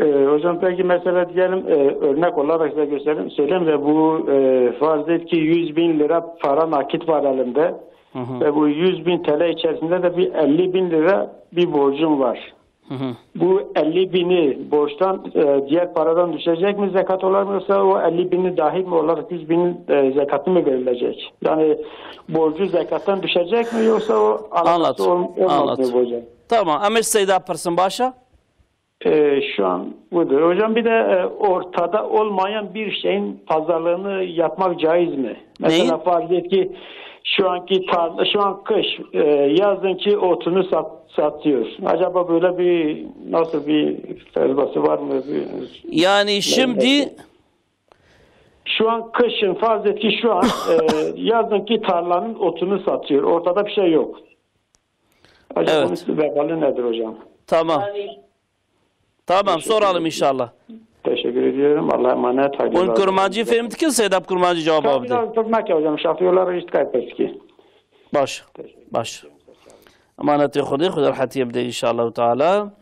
Hocam peki mesela diyelim örnek olarak size göstereyim. Söyleyeyim de bu farz et ki 100.000 lira para nakit var elimde. Ve bu 100.000 TL içerisinde de bir 50.000 lira bir borcum var. Bu 50.000'i borçtan diğer paradan düşecek mi zekat olarak, yoksa o 50.000'i dahil mi olarak 100.000'in zekatı mı verilecek? Yani borcu zekattan düşecek mi, yoksa o anlat. olmaz mı hocam? Tamam. Ama Seyda Pırsın başa? Şu an budur. Hocam bir de ortada olmayan bir şeyin pazarlığını yapmak caiz mi? Mesela farz et ki şu an kış, yazın ki otunu satıyor. Acaba böyle bir nasıl bir ferzası var mı? Yani şimdi şu an kışın farz et ki şu an yazın ki tarlanın otunu satıyor. Ortada bir şey yok. Acaba bunun vebali nedir hocam? Tamam. Tamam, soralım inşallah. Teşekkür ediyorum. Allah'a emanet. On kurmancı fehmdi ki Seydap kurmancı cevap aldı. Tutmak ya hocam. Şafiyoları işte kaybetti. Baş. Emaneti Xuda rahatiye bide inşallah Teala.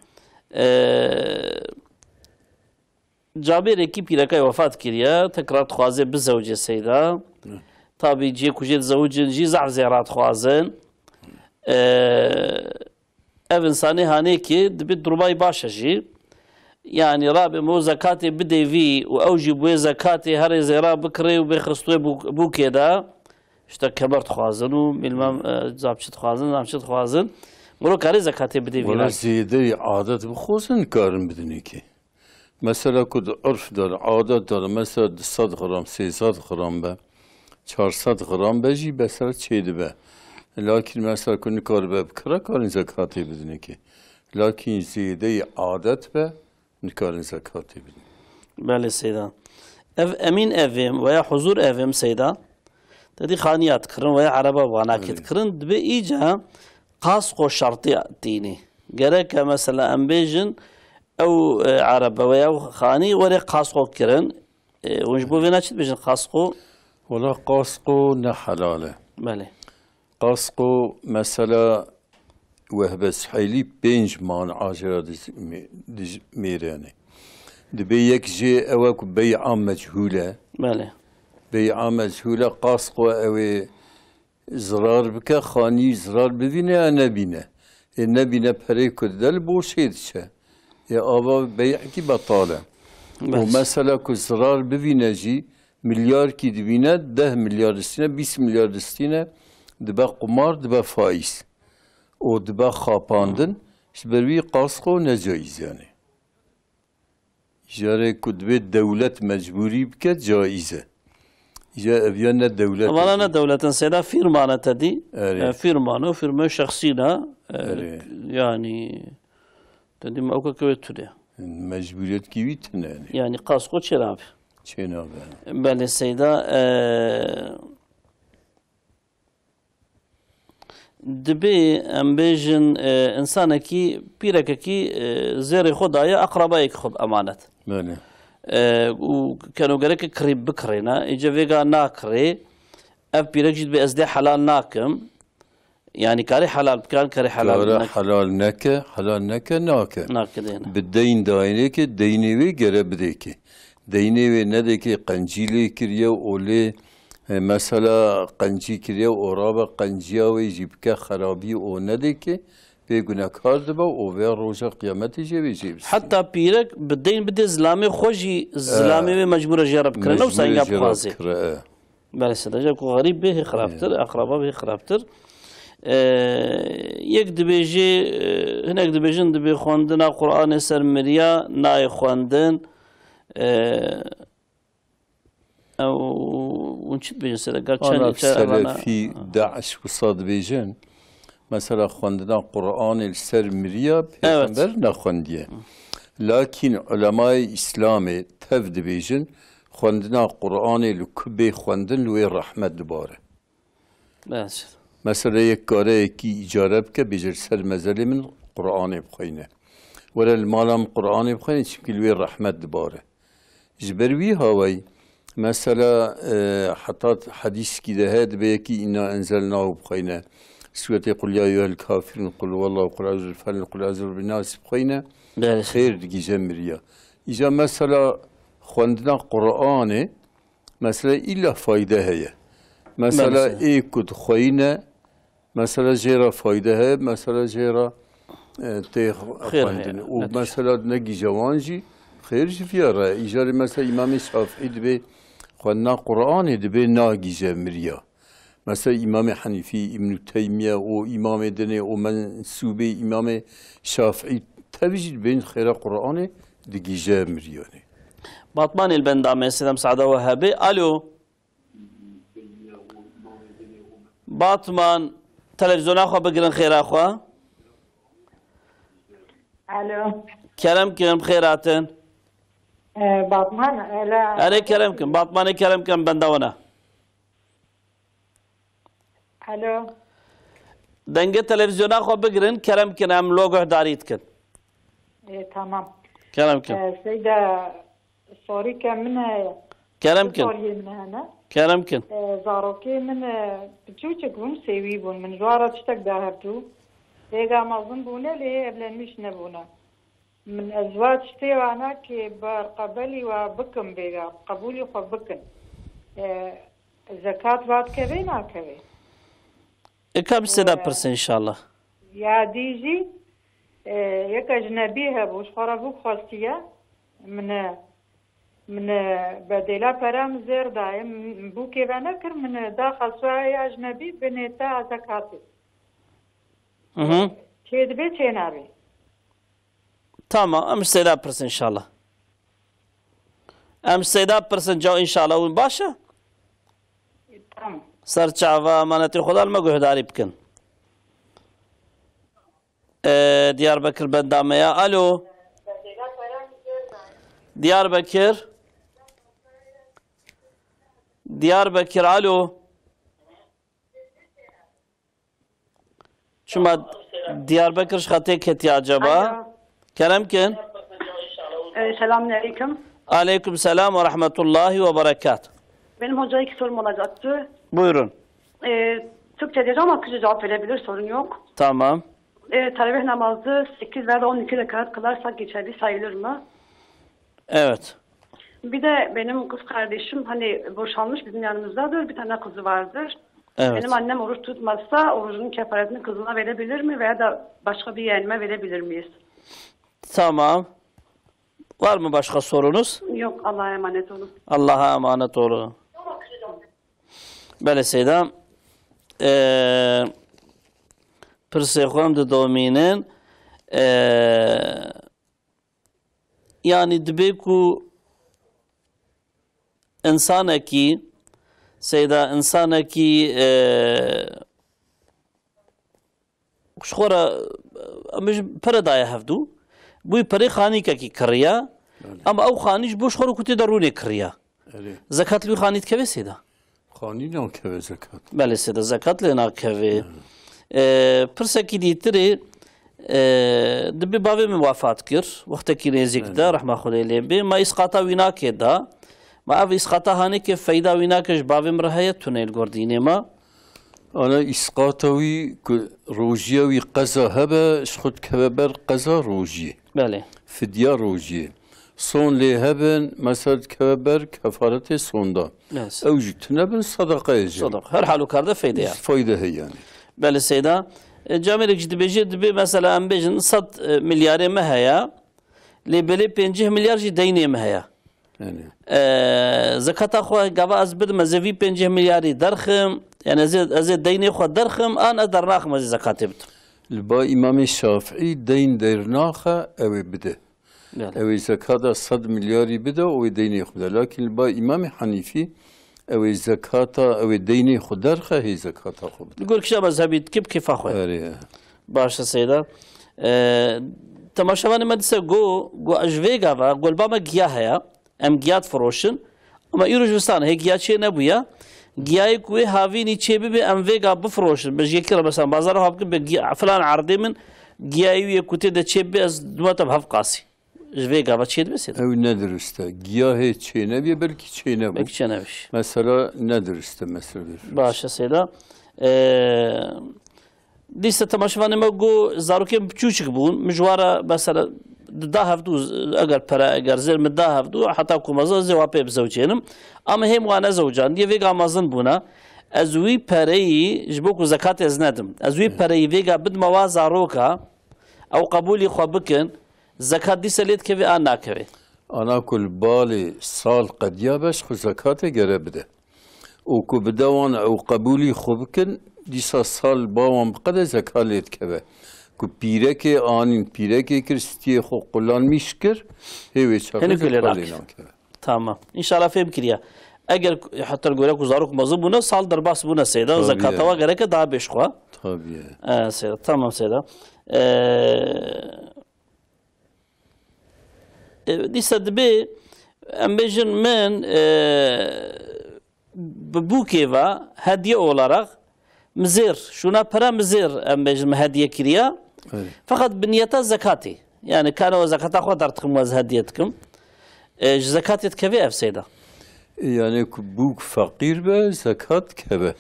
Cabir ki pirakay vefat kiriya. Tekrar txwaze bi zevce Seyda. Tabi ciye kujet zevcin ji zahzerat xwazin. Ev insani hane ki dibi durbay başa jî. Yani Rabbim o zakatı bidevi ve evci bu zakatı her zera bikri ve bixristoy bu keda işte kemer txwazin u bilmem zabçı txwazin bunu kari zakatı bidevi. Valla ziyade adet bixwazin karin bidini ki. Mesela kud urf dar, adet dar, mesela 100 gram, 300 gram be, 400 gram be jî besar çeydi be. Lakin mesela kud nikar be bikra karin zakatı bidini ki. Lakin ziyade adet be نكارن زكاتي بدن. بله سيدا. أمين أفهم ويا حضور أفهم سيدا. تدي خانيات كرن ويا عربة واناكت كرن دبي إيجا قاسقو شرطي ديني. جرك مثلا أمبيجن أو عربة ويا خاني ولا قاسقو كرن. ونجبو فينا شد بيجن قاسقو. ولا قاسقو نحلاله. بله. قاسقو مثلا وهبس حيلي بينج مان عاجرة دز ميراني دبي يكجي أواك بيعة مجهولة بله بيعة مجهولة قاسقو أوي زرار بك خاني زرار ببينا أنا بينا النبينا بري كدل بوشيدشة يا أبا بيع كي بطالة ومثلا كزرار ببينا جي مليار كي دبينا 10 مليار دستينا 20 مليار دستينا دبا قمار دبا فايز o dibe xapandin ji ber wî qasxo necaiz yani. Jare ku dibe devlet mecburî bike caiz e. Ya ev ne devlet. Ama ne devletin Seyda firmana tedi. Firma şahsina yani dedim o kadar kötü. Mecburiyet gibi tane yani. Yani qasxo çerabi. Çerabi. Bale Seyda دبي أمبيجن إنسانة كي بيرك كي زير خدايا أقربائك خد أمانة. بله. وكانوا قالك قريب بكرنا إجا فيجا ناكري أب بيرك جد بأزدي حلال ناكم يعني كاري حلال كان كاري حلال نك. حلال نكا ناكا دينا. بالدين داينك ديني وي قرب ديك ديني وي نديك قنجيلي كريا أولي مثلا قنجی کریه و رابع قنجیا و جیبکه خرابی و ندیکه بگونه کار دبا و وی روزا قیامتی جوی جیب. حتی پیرک بدین بده زلامی خوشی زلامی و مجبور جرب کرد و سعی بخوازه. بله سده جا کو غریب به خرابتر اقربا به خرابتر. یک دبیجی هنگ دبیجن دبی خواندن قرآن سر مریا نای خواندن أو ونشد بيجن سلا أنا في داعش وصاد بيجن مثلا خواندنا قرآن السر مريا بيغمبر نخوانديه لكن علماء إسلام تفد بيجن خواندنا قرآن الكبي خواندن لوي رحمة دباره مثلا يكاره كي إجارب كبيجر سر مزالي من قرآن بخينه ولا المالام قرآن بخينه شكل لوي رحمة دباره جبروي هاوي مثلا حتى حديث كده هاد بيكي إنا أنزلناه بخينا سوره قل يا ايها الكافرون قل والله قل اعوذ بالفلق قل اعوذ بالناس بخينا خير دقيقه مريا اجا مثلا خوندنا قرآن مثلا الا فايده هي مثلا ايكد خوينا مثلا جيرا فايده هي مثلا جيرا تيخ خوندنا ومثلا نجي جوانجي خير جفيارة إجارة مثلا إمام الشافعي دبي خوندنا قرآن دبي ناجي جمريا مثلا إمام حنيفي ابن تيمية وإمام دني ومنسوبي إمام شافعي تبجد بين خير قرآن دقي جامرياني باطمان البندامي سلام سعادة وهابي ألو باطمان تلفزيون أخوة بقرن خير أخوة الو كلامكم بخيراتن باطمان لا أنا كلامكم باطماني كلامكم بندونا الو دنجة تلفزيون أخوة بقرن كلامكم أم لوجو داريتكن تمام كلامكم سيدة صوريكا من كلامكم صوري من هنا كلامكم زاروكي من بتشوشك هم سيويبون من جوارة تشتك داهبتو هيغا مظن بونا ليه قبل مش نبونا من أزواج تيوانا كي برقبلي وبكم بيغا قبولي وبكن زكاة بعد كبينا كبي كم سنة برس إن شاء الله يا ديجي يك أجنبيها بوش خرابوك خاصية من بديلا برام زير دايم بوكي بنكر من داخل سواي أجنبي بنتا زكاتي تيد بي تينابي تمام أمس سيدا برس إن شاء الله أمس سيدا برس جو إن شاء الله وين باشا تمام سر چاوا امانت خدا المگوه داری بکن دیاربکر بندامیا الو دیاربکر الو شما دیاربکرش خطه کتی عجبا کلم کن Selamun aleyküm. Aleyküm selam ve rahmetullahi ve berekat. Benim hocaya iki sorum olacaktı. Buyurun. Türkçe diyeceğim ama Kürtçe cevap verebilir, sorun yok. Tamam. Teravih namazı 8 veya 12 rekat kılarsak geçerli sayılır mı? Evet. Bir de benim kız kardeşim hani boşanmış, bizim yanımızdadır. Bir tane kızı vardır. Evet. Benim annem oruç tutmazsa orucunun kefaretini kızına verebilir mi veya da başka bir yeğenime verebilir miyiz? Tamam. Var mı başka sorunuz? Yok, Allah'a emanet olun. Allah'a emanet olun. Bele seydam. Persexuam de dominin yani dibe ku insanaki seyda insanaki kuşkora amış paradaya hafdu bu pare khani ka ki kariya ama o khaniş bu şoru kuti daruni kariya zakat li khanit keve seyda خانی ناکوه زکات بله سیده زکات لی ناکوه پرسکی دیتری دبی باوی موافات کر وقتی که نزیک دا رحمه خدا لیبی ما اسقاطا وینا که دا ما او اسقاطا هانی که فایده وینا کش باوی مرهایت تونیل گردینه ما أنا إسقاطوي روجيوي قزا هبا شخد كبابر قزا روجي بله فديا روجي صون لي هبن مسد كبابر كفارة صوندا أو جتنبن صدقة يجي صدقة هر حالو كارده فايدة يعني فايدة هي يعني بله سيدا جامعك جد بيجي دبي مثلا ام بيجن 100 مليار ما هيا لي بلي 50 مليار جي ديني ما هيا يعني زكاة أخوة قبا أزبد مزوي 50 ملياري درخم يعني أزيد ديني أخوة درخم أنا أقدر ناخ مزي زكاة تبت البا إمام الشافعي دين ديرناخه أو بده أو زكاة 100 ملياري بده أو ديني خدا لكن البا إمام حنيفي أو زكاة أو ديني خدرخه هي زكاة خود يقول كشا مذهبي كيف أخوة باش سيدا تماشاوان مدرسة جو أجوي قبا قول بابا جيا هيا ام گیات فروشن اما ایروجستان هی گیات چه نبویا گیای کوی هاوی نیچه بی ام ویگا بفروشن بس یکی مثلا بازار هاب که فلان عرضه من گیایی یکوتی ده چه بی از دوات بهف قاسی ویگا بچه بسید او ندرسته گیاه چه نبیه بلکی چه نبود بلکی چه نبیش مثلا ندرسته مثلا باشه سیدا دیسە تەماشەوانێمە گۆ زارۆکێ بچووچک بوون مژوارە مەسەلە دا هەفتوو ئەگەر پەرە ئەگەر زێرمە دا هەفتوو حتا کومەزە زێوا پێ بزەوچێنم ئەمە هێم وانە زەوجان دیە vêga mezin bûne ez wî pereyî ji bo ku zekatê ez nedim ez wî pereyî vêga bidmewa zaroka ew qebûlî xwe bikin zekat dîsa lê dikeve an nakeve ana kul balê sal qediya beş xwe zekatê gere bide û ku bide wan ew qebûlî xwe bikin dîsa sal bawan biqede zekat lê dikeve ku pîrekê anîn pîrekê kir stiyê xwe qulanmış kir hêvê çaqê zekalê nakeve tamam inşallah fêm kiriye eger heter gore ku zarok mezin bûne sal derbas bûne sêda zekata we gereke daha bêş xwe tabii sêda tamam sêda dîsa dibe em bêjin min bi bûkê ve hediye olarak mizêr şuna pere mizêr em bêjin me hediye kiriye fakat bi niyeta zekatê yani kano zekata xwe derdikim wez hediye dikim ji zekatê dikeve ev sêda yani ku bûk feqîr be zekat keve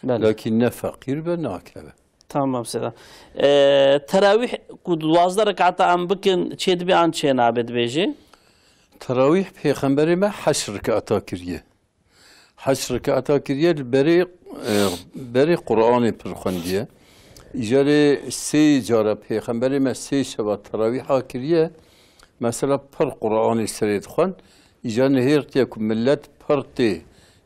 lakin ne feqîr be nakeve tamam sêda terawîh ku 12 rekata em bikin çê dibe an çê nabe dibêjê terawîh pêxemberê me 8 rekata kiriye 8 rekata kiriye li berê Qur'anê pir xwendiye îjarê sê cara pêxemberê me sê şeva terawîha kiriye mesela pir Qur'anê serê dixwend îja nihêrtiye ku millet pir tê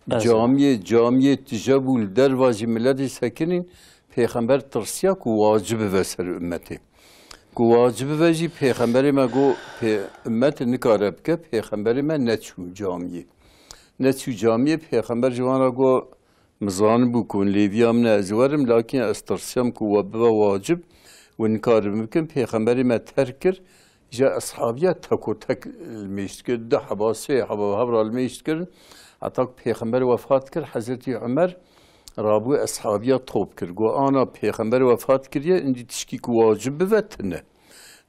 camiyê tije bû li derva jî milletê sekinîn pêxember tirsiya ku wacib bibe ser ümmetê ku wacib bibe jî pêxemberê me got ümmetê nikare bike pêxemberê me neçû camiyê neçû camiyê pêxember ji wan re got mizanibû ku lêviya min ez werim lakin ez tirsiyam ku we bibe wacib û nikarim bikim pêxemberê me terk kir ji eshabiya tekotek mêştkir di heba sê heba hevra mêştkirin heta pêxember wefat kir Hezretî Ömer rabû eshabiya top kir got ana pêxember wefat kiriye indî tişkî ku wacib bibe tune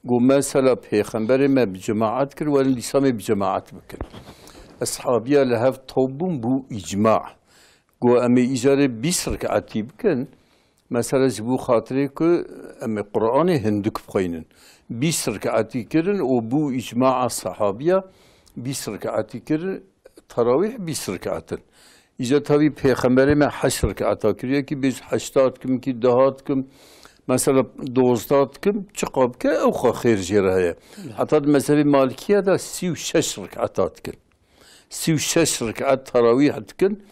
got mesela pêxemberê me bi cemaat kir werin dîsa me bi cemaat bikin eshabiya li hev top bûn bû îcma got em ê îjarê 20 rekatî bikin mesela ji bo xatirê ku em ê Qur'anê hindik bixwînin 20 rekatî kirin û bû îcmaa sahabiya 20 rekatî kirin terawîh 20 rekatin îja tavî pêxemberê me 8 rekata kiriye kî bêj 80 dikim kî 10 dikim mesela 12 dikim çiqa bike ew xwe xêr jê re heye heta di mezhebê Malikiye de 36 rekata dikin 36 rekat terawîh dikin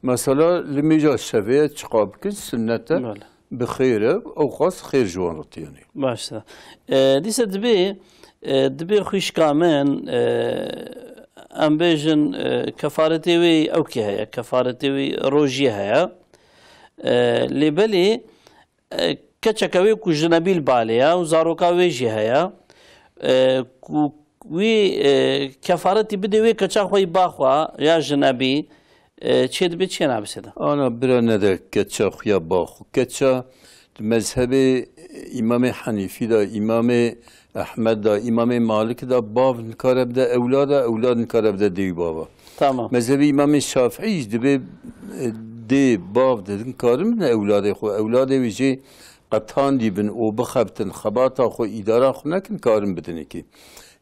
mesela li mêja şevê çiqa bikin sünnete bi xêr e ew xwast xêr ji wan re tîyanê baş dîsa dibe xwîşka min em bêjin kefaretê wê ew kê heye kefaretê wê rojiyê heye lêbelê keçeka wê ku jinebîl balê ye û zaroka wê jî heye ku wê kefaretî bide wê keça xwe baxwe ya jinebî çê dibe çê nabe sêda ana bira nede keça xuya baxu keça mezhebê İmamê Henîfî de İmamê Ahmed da İmamê Malik da bav nikare bide ewlada ewlad nikare bide dêwî bava tamam mezhebê İmamê Şafîî jî dibe dê bav de nikarin bide ewladê xwe ewladê wê jê qetan dîbin û bixebtin xebata xwe îdara xwe nekin karin bidin ekî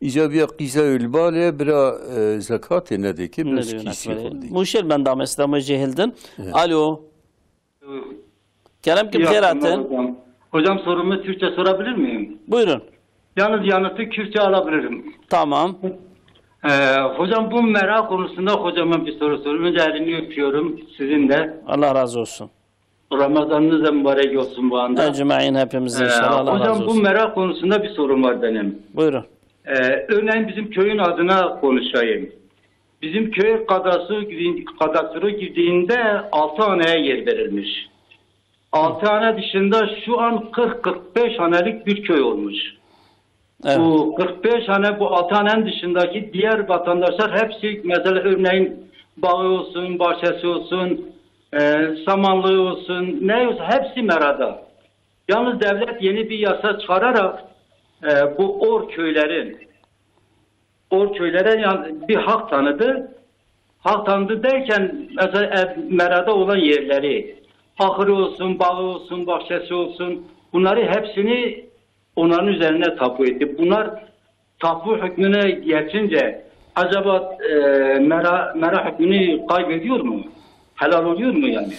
îja biya qîza êlbalê bira zekatê nede kî muşel ben dame İslam'a cehildin alo Kerem kim kheratin hocam sorumu Türkçe sorabilir miyim? Buyurun. Yalnız yanıtı Kürtçe alabilirim. Tamam. Hocam bu merak konusunda hocama bir soru soruyorum. Önce elini öpüyorum sizin de. Allah razı olsun. Ramazanınız da mübarek olsun bu anda. Ecmaîn hepimiz inşallah. Allah razı olsun. Hocam bu merak konusunda bir sorum var benim. Buyurun. Örneğin bizim köyün adına konuşayım. Bizim köy kadastro girdiğinde 6 haneye yer verilmiş. 6 hane dışında şu an 40-45 hanelik bir köy olmuş. Evet. Bu 45 hane bu 6 hanenin dışındaki diğer vatandaşlar hepsi mesela örneğin bağı olsun, bahçesi olsun, samanlığı olsun, ne olsa hepsi merada. Yalnız devlet yeni bir yasa çıkararak bu or köylere yani bir hak tanıdı. Hak tanıdı derken mesela merada olan yerleri, ahırı olsun, bağı olsun, bahçesi olsun, bunları hepsini onların üzerine tapu etti. Bunlar tapu hükmüne geçince acaba mera hükmünü kaybediyor mu? Helal oluyor mu yani?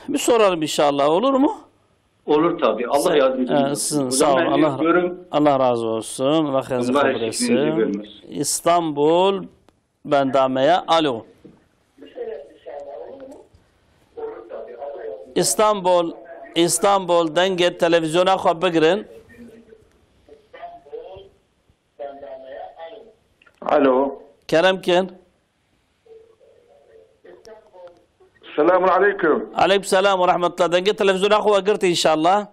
Bir soralım inşallah, olur mu? Olur tabii. Allah yardımcınız olsun. Sağ olun. Allah razı olsun. Allah razı kabul etsin. İstanbul Bendame'ye. Alo. İstanbul denge televizyona xwe bigirin. Alo. Keremkin. Selamun aleyküm. Aleyküm selam ve rahmetullah. Denge televizyona xwe girt inşallah.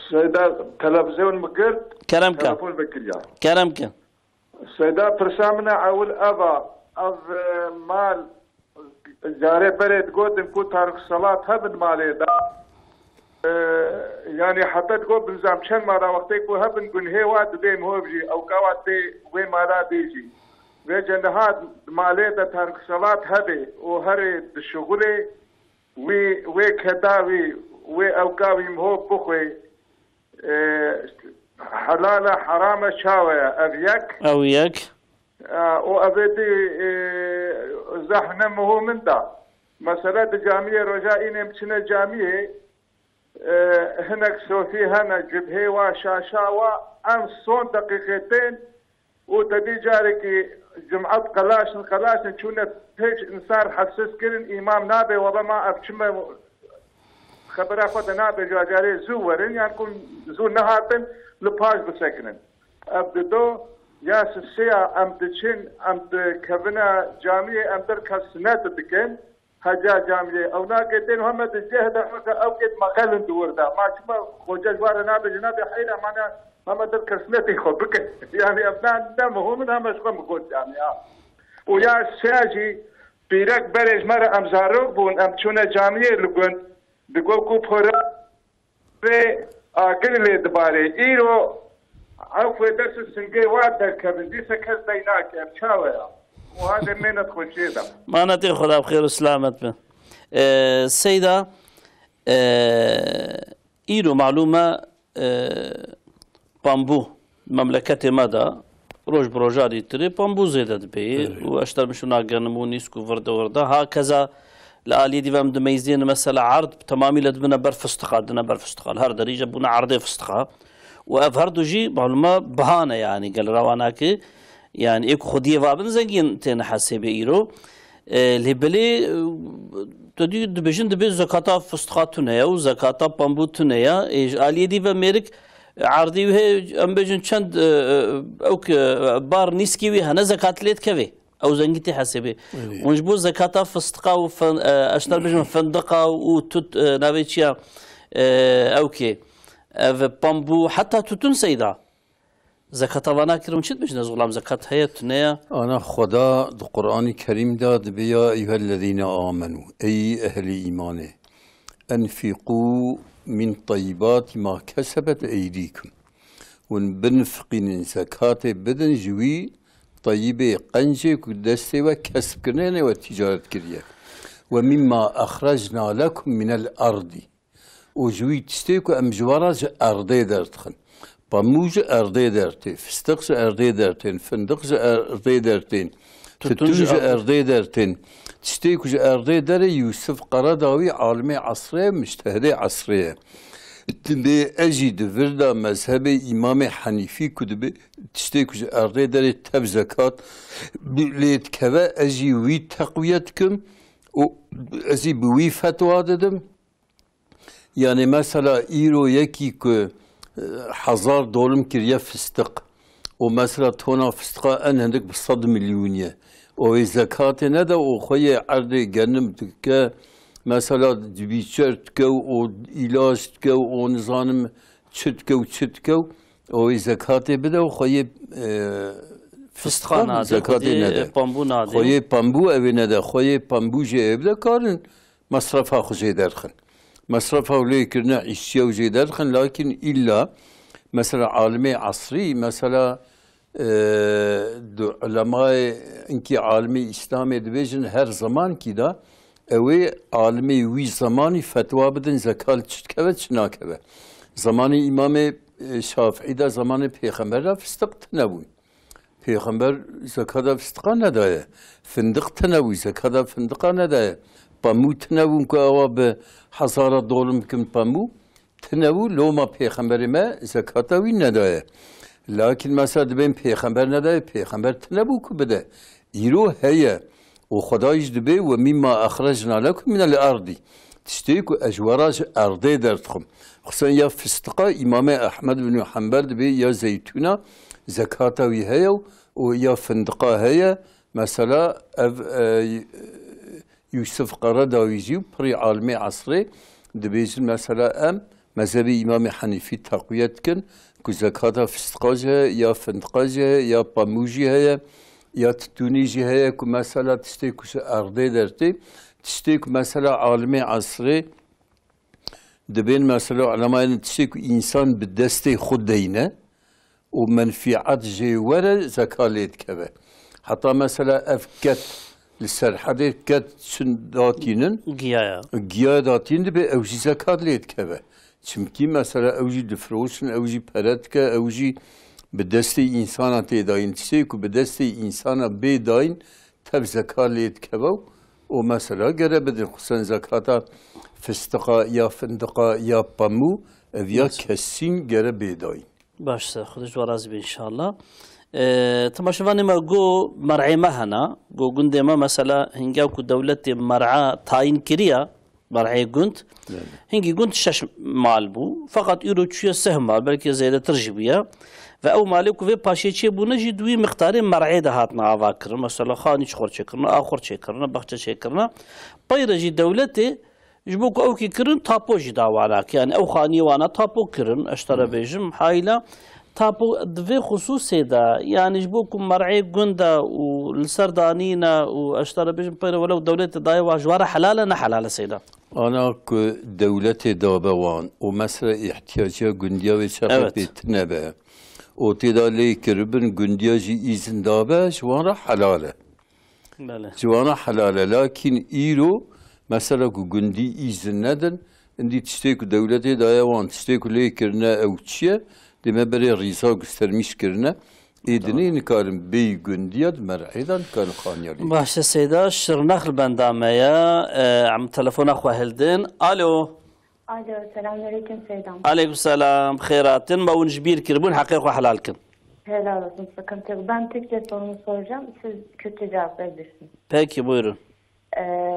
Seyda televizyon mu girt? Keremkin. Telefon bekliyor. Keremkin. Seyda persamına avul ava av mal jare bered godin ku tarık salat habin maleda. Yani hatta go bilzam çen mara vakti ku habin gün hevat dem hovji au kawati ve mara deji. Ve cendahat maleda tarık salat habi o hari şugule ve kedavi ve avkavi mho bukwe halala harama şavaya avyak o aveti zahnemuhu min da mesela de camiye rojain emçine camiye هناك سوفي هنا جبهه وشاشاوة أن صون دقيقتين وتدي جاركي جمعة قلاشن شونا بيج إنسان حسس كرن إمام نابي وبما أفشمه خبر أخوة نابي جاري زورن يعني كون زور نهاتن لباج بسكنن أبدو ياس السيا أمدشين أمد كفنا جامعة أمدر كسنات بكين هجا جامعة أو ناقتين هم الجهد أو قد مخلن دور دا ما شما خوجة جوار نابي جنابي حينا معنا هم در كسنتي خبك يعني أبناء دم هم هم شكم قول جامعة ويا سياجي بيرك برج مرة أمزاروك بون أم شونا جامعة لقون بقول كوبورا في كل اللي دباري إيرو عفوا درس السنجي وادر كبن دي سكر ديناك أبشاوية وهذا من ندخل شيء ده ما نتي خدا بخير وسلامت به سيدة إيرو معلومة بامبو مملكة مدى روج بروجاري تري بامبو زيادة بي واشتر مشونا قرنمو نيسكو ورده هكذا لآلية دي فهم دميزين مثلا عرض تمامي لدبنا برفستقال دنا برفستقال هر دريجة بنا عرضي فستقال وأفهر دوجي معلومة بهانة يعني قال رواناكي يعني إيكو خديه وابن زنجين تين حسيب إيرو اللي بلي تدي دبجن دبي زكاة فستقات تنيا وزكاة بامبو تنيا آلية دي فميرك عرضي وهي أم بجن چند أوك بار نيسكي ويها نزكاة ليت كوي أو زنجتي حسيبه ونجبو زكاة فستقة وفن أشتر بجن فندقة وتوت نابيتشيا أوكي بامبو حتى توتون سيدا زكاة وانا كرم شد بجن زغلام زكاة هي تنيا أنا خدا القرآن الكريم داد بيا أيها الذين آمنوا أي أهل إيمانه أنفقوا من طيبات ما كسبت أيديكم ونبنفقين زكاة بدن جوي طيبة قنجة كدستي وكسب كرنة وتجارة كرية ومما أخرجنا لكم من الأرض وجوي تستيكو أم جوارج أرضي درتخن باموج أرضي درتين فستقج أرضي درتين فندقج أرضي درتين تتوج أرضي درتين تستيكو أرضي در يوسف قرداوي عالمي عصرية مجتهدي عصرية تندي أجد فردا مذهب إمام حنيفي كتب تشتيكو أرضي در تب زكاة ليت كذا أجي وي تقويتكم أجي بوي فتوى ددم يعني مثلا إيرو يكي كو حزار دولم كريا فستق ومثلا تونا فستقا أن هندك بصد مليونية وزكاة ندا وخويا عرضي جنم تكا مثلا دبیچر تکو و علاج تکو و نظام چتکو و زکات بده و خواهی فستخانه زکات نده پامبو نده خواهی پامبو اوی نده خواهی پامبو جه بده کارن مصرف ها خوشی درخن مصرف ها ولی کرنا عشیا وجه درخن لكن إلا مثلا عالم عصری مثلا علماء انکی عالم اسلامی دبیجن هر زمان کی دا اوی عالمی وی زمانی فتوا بدن زکال چتکوه چناکوه زمان امام شافعی دا زمان پیغمبر دا فستق تنبوی پیغمبر زکات فستقا ندایه فندق تنبوی زکات فندقا ندایه پامو تنبون که آوا به هزار دلار کم پامو تنبو لوما پیغمبر ما زکاتوی ندایه لكن مثلا دبین پیغمبر ندایه پیغمبر تنبو که بده ایرو هیه و خدایش دبی و مما اخرجنا لكم من الارض تشتيكو اجوراج ارضي درتكم خصوصا يا فستقا امام احمد بن حنبل دبي يا زيتونه زكاتوي هيا ويا فندقا هيا مثلا يوسف قرداويجي بري عالمي عصري دبيج مثلا ام مذهبي امام حنيفي تقويت كن كو زكاتا فستقاجه يا فندقاجه يا باموجي هيا يا تونيجي هيا كو مثلا تشتيكو ارضي درتي تشتيك مثلا عالمي عصري دبين مثلا علماء تشتيك انسان بالدستي خود دينه ومنفعات جيوره زكاليت كبه حتى مثلا افكت للسرحدة كت داتينن جيا داتين دبي اوجي زكات ليت كبه چمكي مثلا اوجي دفروشن اوجي پردك اوجي بدستي انسان تيداين تشتيك بدستي انسان بيداين تب زكات ليت كبه ومثلا جرى بدل خصوصا زكاة فستقا يا فندقا يا بامو ويا كسين جرى بيداي. باش خدش ورازي ان شاء الله. تماشواني ما جو مرعي مهنا جو جند ما مثلا هنجاو كدولة مرعى تاين كريا مرعي جند هنجي جند شش مالبو فقط يرو شوية سهم مال بلكي زيادة ترجبية و مالك وفي باشي چه بونه جي دوی مقدار مرعي ده هاتنا آوا کرن مثلا خاني چخور چه کرن آخور چه کرن بخچه چه کرن بايرا جي دولته جبوك او كي کرن تاپو جي داوالاك يعني او خاني وانا تاپو کرن اشترى بيجم حايلة تاپو دوی خصوصي ده يعني جبوك مرعي قندا والسردانينا واشترى بيجم بايرا ولو دولته داي واجوارا حلالة نا حلالة سيدا أنا كدولة دابوان ومثلا احتياجها قنديا وشغل بيتنبه وتدا لي كربن قنديا جي إذن دابه جوانا حلالة جوانا حلالة لكن إيرو مثلا قندي إذن ندن عندي تشتيكو دولة دايوان تشتيكو لي كرنا أو تشيه دم بري ريزا göstermiş كرنا إدني نكارم بي قنديا مرعيدا كان خانيالي باش سيدا شرنخل بندامية عم تلفون أخوة هلدين ألو الو السلام عليكم سيدام. عليكم السلام خيراتن ما ونجبير كربون حقيقة حلالكن. Helal olsun sıkıntı yok. Ben Türkçe sorumu soracağım. Siz Kürtçe cevap verirsiniz. Peki buyurun.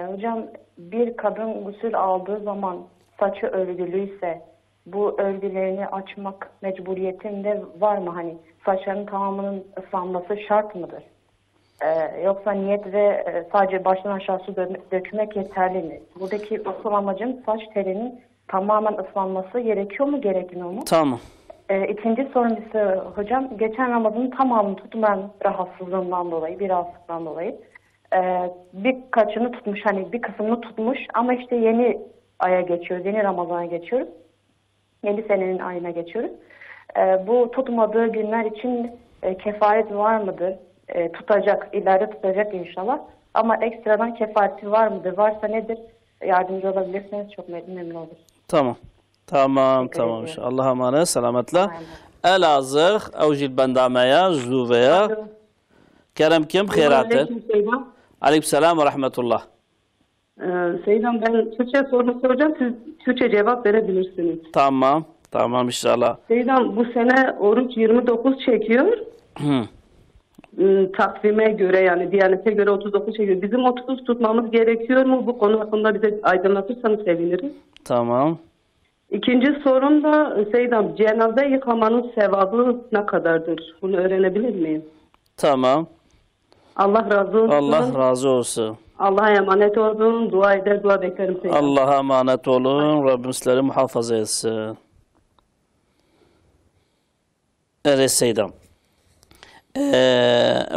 Hocam bir kadın gusül aldığı zaman saçı örgülüyse bu örgülerini açmak mecburiyetinde var mı? Hani saçların tamamının ıslanması şart mıdır? Yoksa niyet ve sadece baştan aşağı su dökmek yeterli mi? Buradaki asıl amacım saç telinin tamamen ıslanması gerekiyor mu gerekmiyor mu? Tamam. İkinci sorum ise hocam geçen Ramazan'ın tamamını tutmayan rahatsızlığından dolayı, bir rahatsızlıktan dolayı birkaçını tutmuş, hani bir kısmını tutmuş ama işte yeni aya geçiyoruz, yeni Ramazan'a geçiyoruz. Yeni senenin ayına geçiyoruz. Bu tutmadığı günler için kefaret var mıdır? Tutacak, ileride tutacak inşallah. Ama ekstradan kefareti var mıdır? Varsa nedir? Yardımcı olabilirseniz çok memnun oluruz. Tamam. Tamam tamam inşallah. Allah'a emanet selametle. Elazığ Avcil Bendamaya Züveya Kerem kim? Kheyraten. Aleykümselam ve rahmetullah. Seydam ben Türkçe soru soracağım. Siz Türkçe cevap verebilirsiniz. Tamam. Tamam inşallah. Seydam bu sene oruç 29 çekiyor. Takvime göre yani Diyanet'e göre 39 çekiyor. Bizim 30 tutmamız gerekiyor mu? Bu konu hakkında bize aydınlatırsanız seviniriz. Tamam. İkinci sorum da Seydam cenaze yıkamanın sevabı ne kadardır? Bunu öğrenebilir miyim? Tamam. Allah razı olsun. Allah razı olsun. Allah'a emanet olun. Dua eder, dua beklerim Seydam. Allah'a emanet olun. Rabbim sizleri muhafaza etsin. Evet Seydam.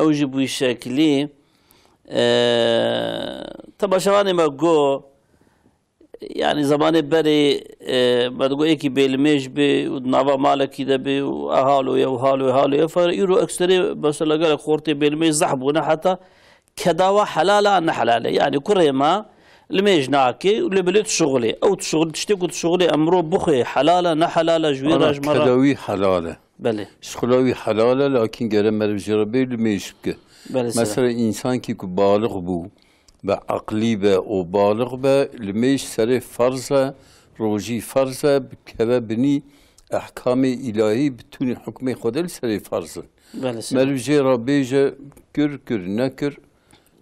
اوجي بوي شكلي طبعا شواني ما جو يعني زمان بري ما تقول ايكي بيلميش بي ونافا مالكي ده بي واهالو يا وهالو يهالو فيرو اكثر بس لقى لك خورتي بيلميش زحبونا حتى كدوا حلاله ان حلاله يعني كريما لميج ناكي ولبلت شغلي او تشغل تشتكو شغلي امرو بخي حلاله نحلاله جويره جمره كلاوي حلاله بله شغلاوي حلاله لكن قال مرب جربي لميشك مثلا انسان كي بالغ بو بعقلي به او بالغ به لميش سر فرضه روجي فرضه بكبه بني احكام الهي بتوني حكم خدا سر فرضه مرب جربي كر نكر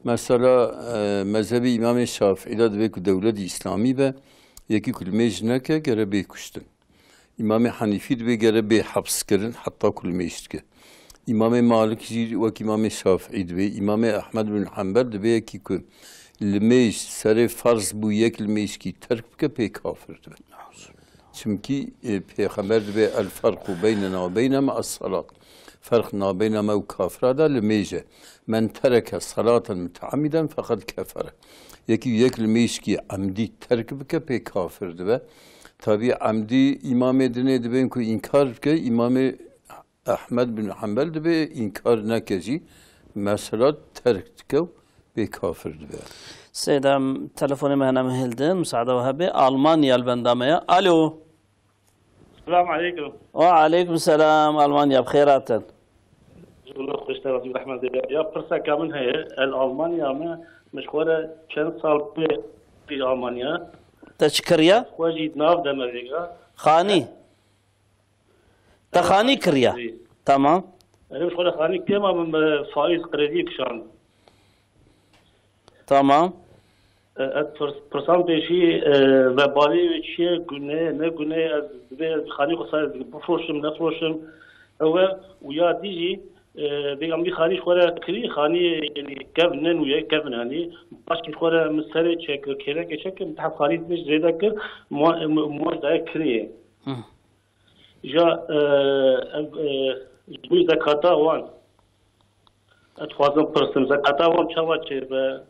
مثلا مذهب امام شافعی داد به دولت اسلامی به یکی کلمه نکه گره به کشتن امام حنیفی به گره به حبس کردن حتی کلمه که امام مالک زیر و امام شافعی به امام احمد بن حنبل به یکی که لمیش سر فرض بو یک لمیش کی ترک که به کافر به چونکی پیغمبر به الفرق بیننا و بینما الصلاة فرق نابينما وكافر هذا لميجة من ترك صلاة متعمدا فقد كفر يك الميشكي عمدي ترك بك بي كافر دبا طبيعي عمدي إمام دني دبا إنكو إنكار بك إمام أحمد بن حنبل دبا إنكار نكجي مثلا ترك دكو بي كافر دبا سيدام تلفوني مهنا مهلدن مساعدة وهبي ألمانيا البندامية ألو السلام عليكم. وعليكم السلام. ألمانيا بخيرات. والله خوش ترى الرحمن يا برسا كامل هي الألمانيا ما مشغولة كم صار في ألمانيا. تشكريا؟ واجد ناف دمريكا. خاني. تخاني كريا. تمام. أنا مشغولة خاني كما من فائز قريدي كشان. تمام. پرسانتشی و بالی چیه گونه نه گونه از به خانی خسال بفروشم نفروشم و یا دیجی بگم بی خانی خوره کلی خانی یعنی کفنن و یک کفن هنی باش که خوره مسئله چک کره که چک متحف خانی میش زیاده کر موج دای کریه جا جوی زکاتا وان اتخوازم پرسم زکاتا وان چوا چه به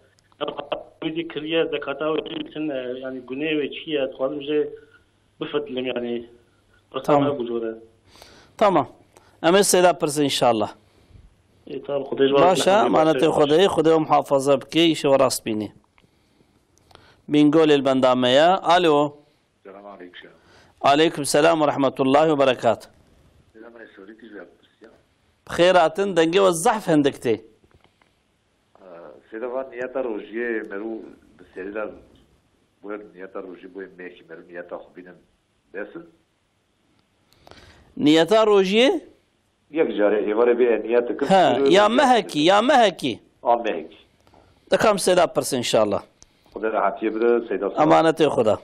ويدي كريا زكاة ويمكن يعني جنيه وشيء تخاطب جي بفتلم يعني تمام تمام أما السيدة برس إن شاء الله باشا معناته خدي محافظة بكي شو راس بيني بنقول البندامية ألو السلام عليكم عليكم السلام ورحمة الله وبركاته بخيراتن دنجي والزحف هندكتي سيدوان نياتا روجيه مرو بسيلا بوير نياتا روجي بوير ميكي مرو نياتا خبينم بسن نياتا روجيه يك جاري ايواري بي نياتا كم ها يا مهكي يا مهكي مهكي دكام سيدا برس ان شاء الله خدا راحتي بدا سيدا امانتي خدا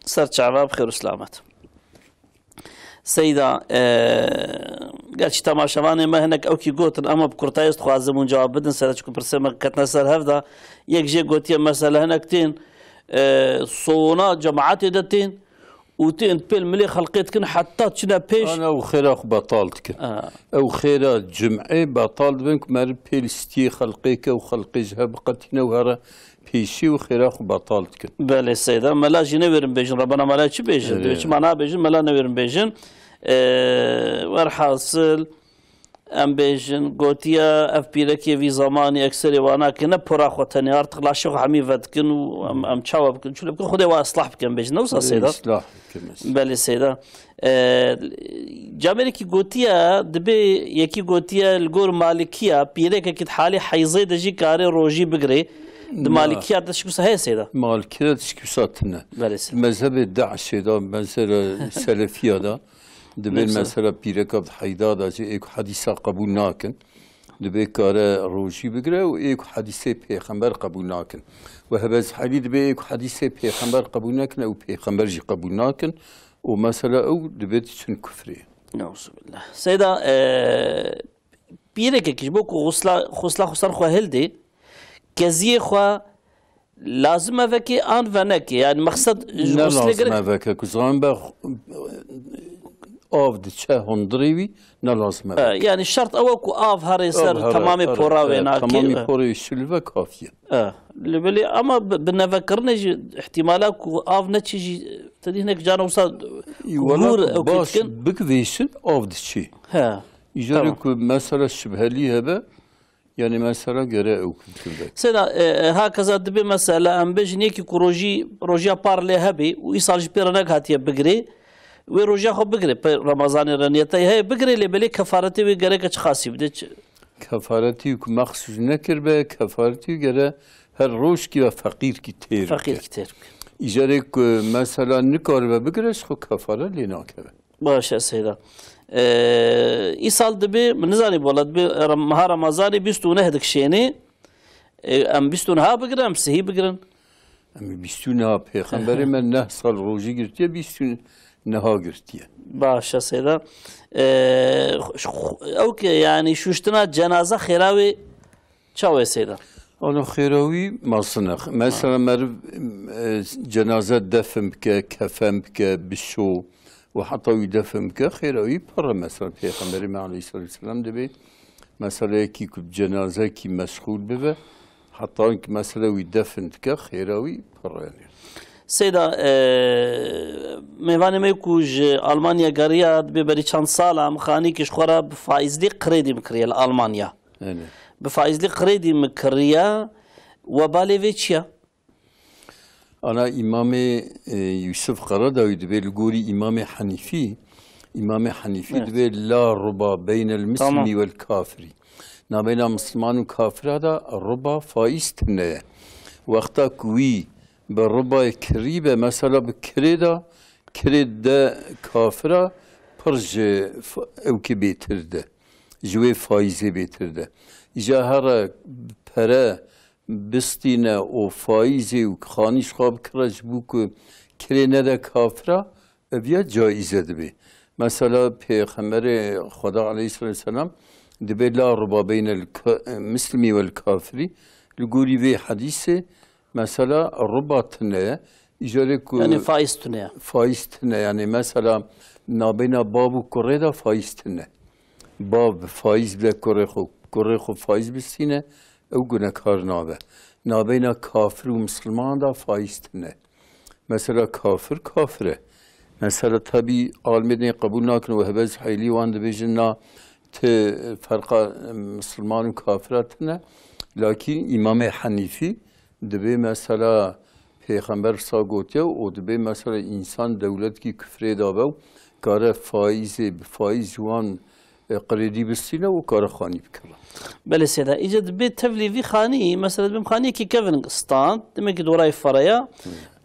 سر شعباب بخير وسلامت سيدا قالش تماشاواني ما هناك اوكي قوتن اما بكورتايز تخوازمون جواب بدن سالتكم برسمة كتنا سر هفدا يك جي قوتيا مسألة هناك تين صونا جماعات دتين وتين بيل ملي خلقيتكن حتى تشنا بيش انا وخيرا بطالتك او خيرا جمعي بطالت بنك مر بيل ستي خلقيك وخلقي جهب قتنا وهرا بيشي وخيرا بطالتك بله سيدا ملا جينا ويرن بيجن ربنا ملا چي بيجن دوش معناها بيجن ملا نويرن بيجن ورحاصل ام بيجن قوتيا اف بيركي في زماني اكثر وانا كنا برا خوتني ارتق لا شو عمي فتكن ام تشاو بكن شو بكن خدي واصلح بكن بيجن نوصل سيدا اصلاح بله سيدا جامريكي قوتيا دبي يكي قوتيا الجور مالكيا بيرك كت حالي حيزي دجي كاري روجي بقري مالكيا تشكو هي سيدا مالكيا تشكو ساتنا مذهب الداعش دا مذهب السلفيه دا دبي مثلا بيركب حيدادا جي ايك حديثا قبول ناكن دبي كاره روجي بقرا وايك حديثه پیغمبر قبول ناكن وهبز حديد دبي ايك حديثه پیغمبر قبول ناكن او پیغمبر جي قبول ناكن ومثلا او دبي تشن كفري نعوذ بالله سيدا بيرك كجبوك خصلا خو هلدي كزيه خو لازم فكي ان فنك يعني مقصد لازم فكي كزان بخ آف دچه هندریوی نلازمه يعني الشرط اوكو آف هاري سر تمامي بورا ويناكي تمامي بورا شلوه كافيه اللي اما بنفكرنا احتمالات آف نتشي تدي هناك جانا وصل ولا باش بكذيشن آف دچي ها يجرك مسألة شبه لي هبه Yani mesela göre o kültürde. سيدا هكذا دبي مثلا ام بجني كي روجيا بارلي هبي ويصال جبيرناك هاتيه بقري وروجيا خو بقري رمضان رنيتي هي بقري اللي بلي كفارتي ويقريك خاصي بدك كفارتي مخصوص نكر به كفارتي göre her روش ki ve fakir ki ter. فقير كتير. İjarek mesela nikar ve bigreş xo kafara linakeve. باشه سيدا إيصال دبي من نزاني بولد بي مها رمضاني بيستونه هدك شيني أم بيستونها بقرن أم سهي بقرن أم بيستونها پیغمبر من 9 سال روزی گرتیه بیستون نها گرتیه باشه سيدا أوكي يعني شوشتنا جنازة خيراوي شاوي سيدا أنا خيراوي مصنخ مثلا مرف جنازة دفن بك كفن بك بالشو وحتى يدفن بك خيراوي برا مثلا پیغمبر من عليه الصلاة والسلام دبي مثلا كي جنازة كي مشغول ببه حتى مثلا يدفن بك خيراوي برا يعني سيدا میوانی میکوج آلمانیا گریاد ببری چند سال هم خانی کش خورا بفایزلی قریدی مکریه آلمانیا بفایزلی قریدی مکریه و بالی چیا؟ أنا إمام يوسف قرداوي دبي الجوري إمام حنيفي دبي لا ربا بين المسلم والكافر نا بين مسلمان وكافر هذا الربا فايستنه وقتا كوي بالربا كريبة مثلا بكريدا كريدا كافرة برج أو كبيترده جوي فايزة بيترده إجا هرا برا بستينا و فايزة و خانيش خاب كراج بوك كرينا دا كافرة بيا جائزة دبي مثلا پیغمبر خدا عليه الصلاة والسلام دبي لا ربا بين المسلم والكافري لقولي في حديثه مثلا الربا تنه يعني فايز تنه يعني مثلا نابينا باب و كوريدا فايز تنه باب فايز بلا كوريخو فايز بسينه او گناهکار نابه نابینا کافر و مسلمان دا فايز تنه مثلا كافره مثلا طبي عالمين قبول ناكن وهبز حيلي وان دبيجنا فرق مسلمان و كافرتنا لكن إمام حنيفي دبي مثلا پیغمبر ساگوتیا و دبي مثلا انسان دولت کی کفر دابو کار فايز جوان قريدي بالسينة وكار خاني بكلا بله سيدا إيجاد بيت تفلي في خاني مثلا بمخاني كي كيفن ستاند دمك دوراي فريا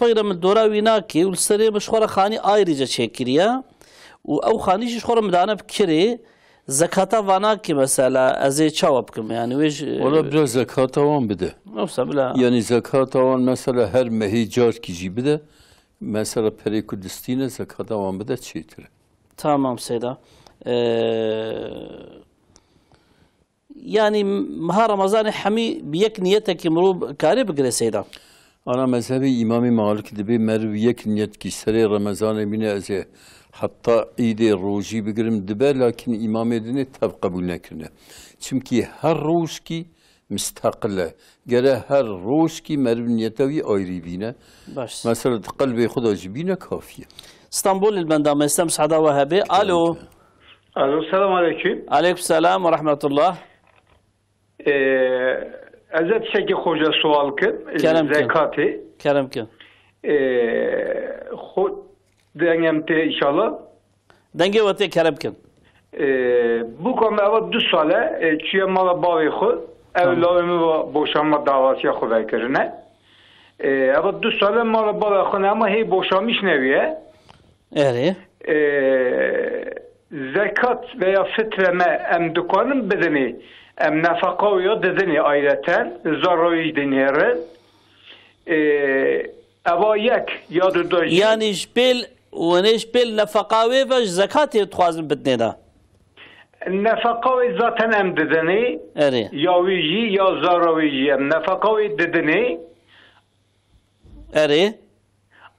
بغير من دورا ويناكي والسرية مشخورة خاني آيريجا تشيكريا أو خانيش شخورة مدانا بكري زكاة واناكي مثلا أزي تشاوبكم يعني ويش ولا بلا زكاة وان بده بلا يعني زكاة وان مثلا هر مهيجار كيجي بده مثلا بري كردستين زكاة وان بده تشيتره تمام سيدا يعني مها رمضان حمي بيك نيتك مروب كاري بقري سيدا أنا مذهبي إمام مالك دبي مرو يك نيت كي سري رمضان من أزي حتى عيد الروجي بقرم دبي لكن إمام ديني تب قبول نكرنا çünkü her روش كي مستقلة جرى هر روش كي مرو نيتوي أيري بينا مثلا قلبي خدا جبينا كافية اسطنبول البندام اسلام سعدا وهبي الو السلام عليكم. عليكم السلام ورحمة الله. أزت شيء خوجة سؤال كن. زكاتي. كلام كن. خود دنيمتي إن شاء الله. دنگه وقتی كلام كن. Bu konu evet 2 sale çiğ mala bavi xud evladımı boşanma davası xuday kirine. Evet 2 sale mala bavi xud ama hey boşanmış neviye. Evet. Zekat veya fitreme em dukanın bedeni em nefakavya dedini ayreten zararı dinlerin eva yek ya da yani şbel ve şbel nefakavi ve zekatı tuazın bedene da nefakavi zaten em dedini ya vici ya zararı em nefakavi dedini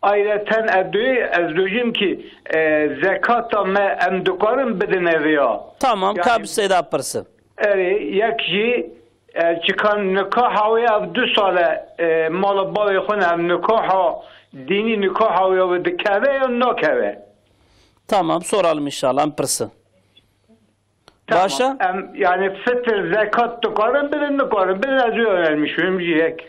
ayrıca ezdojim ki zekata me emdukarım bedene veya. Tamam, yani, kabul seyda pırsın. Yekji çıkan nikaha ve 2 sale malı bavi xun nikaha dini nikaha ve dikave ya nakave. Tamam, soralım inşallah pırsın. Başa? Yani fıtır, zekat tukarım, birini korum. Biraz öğrenmişim diyek.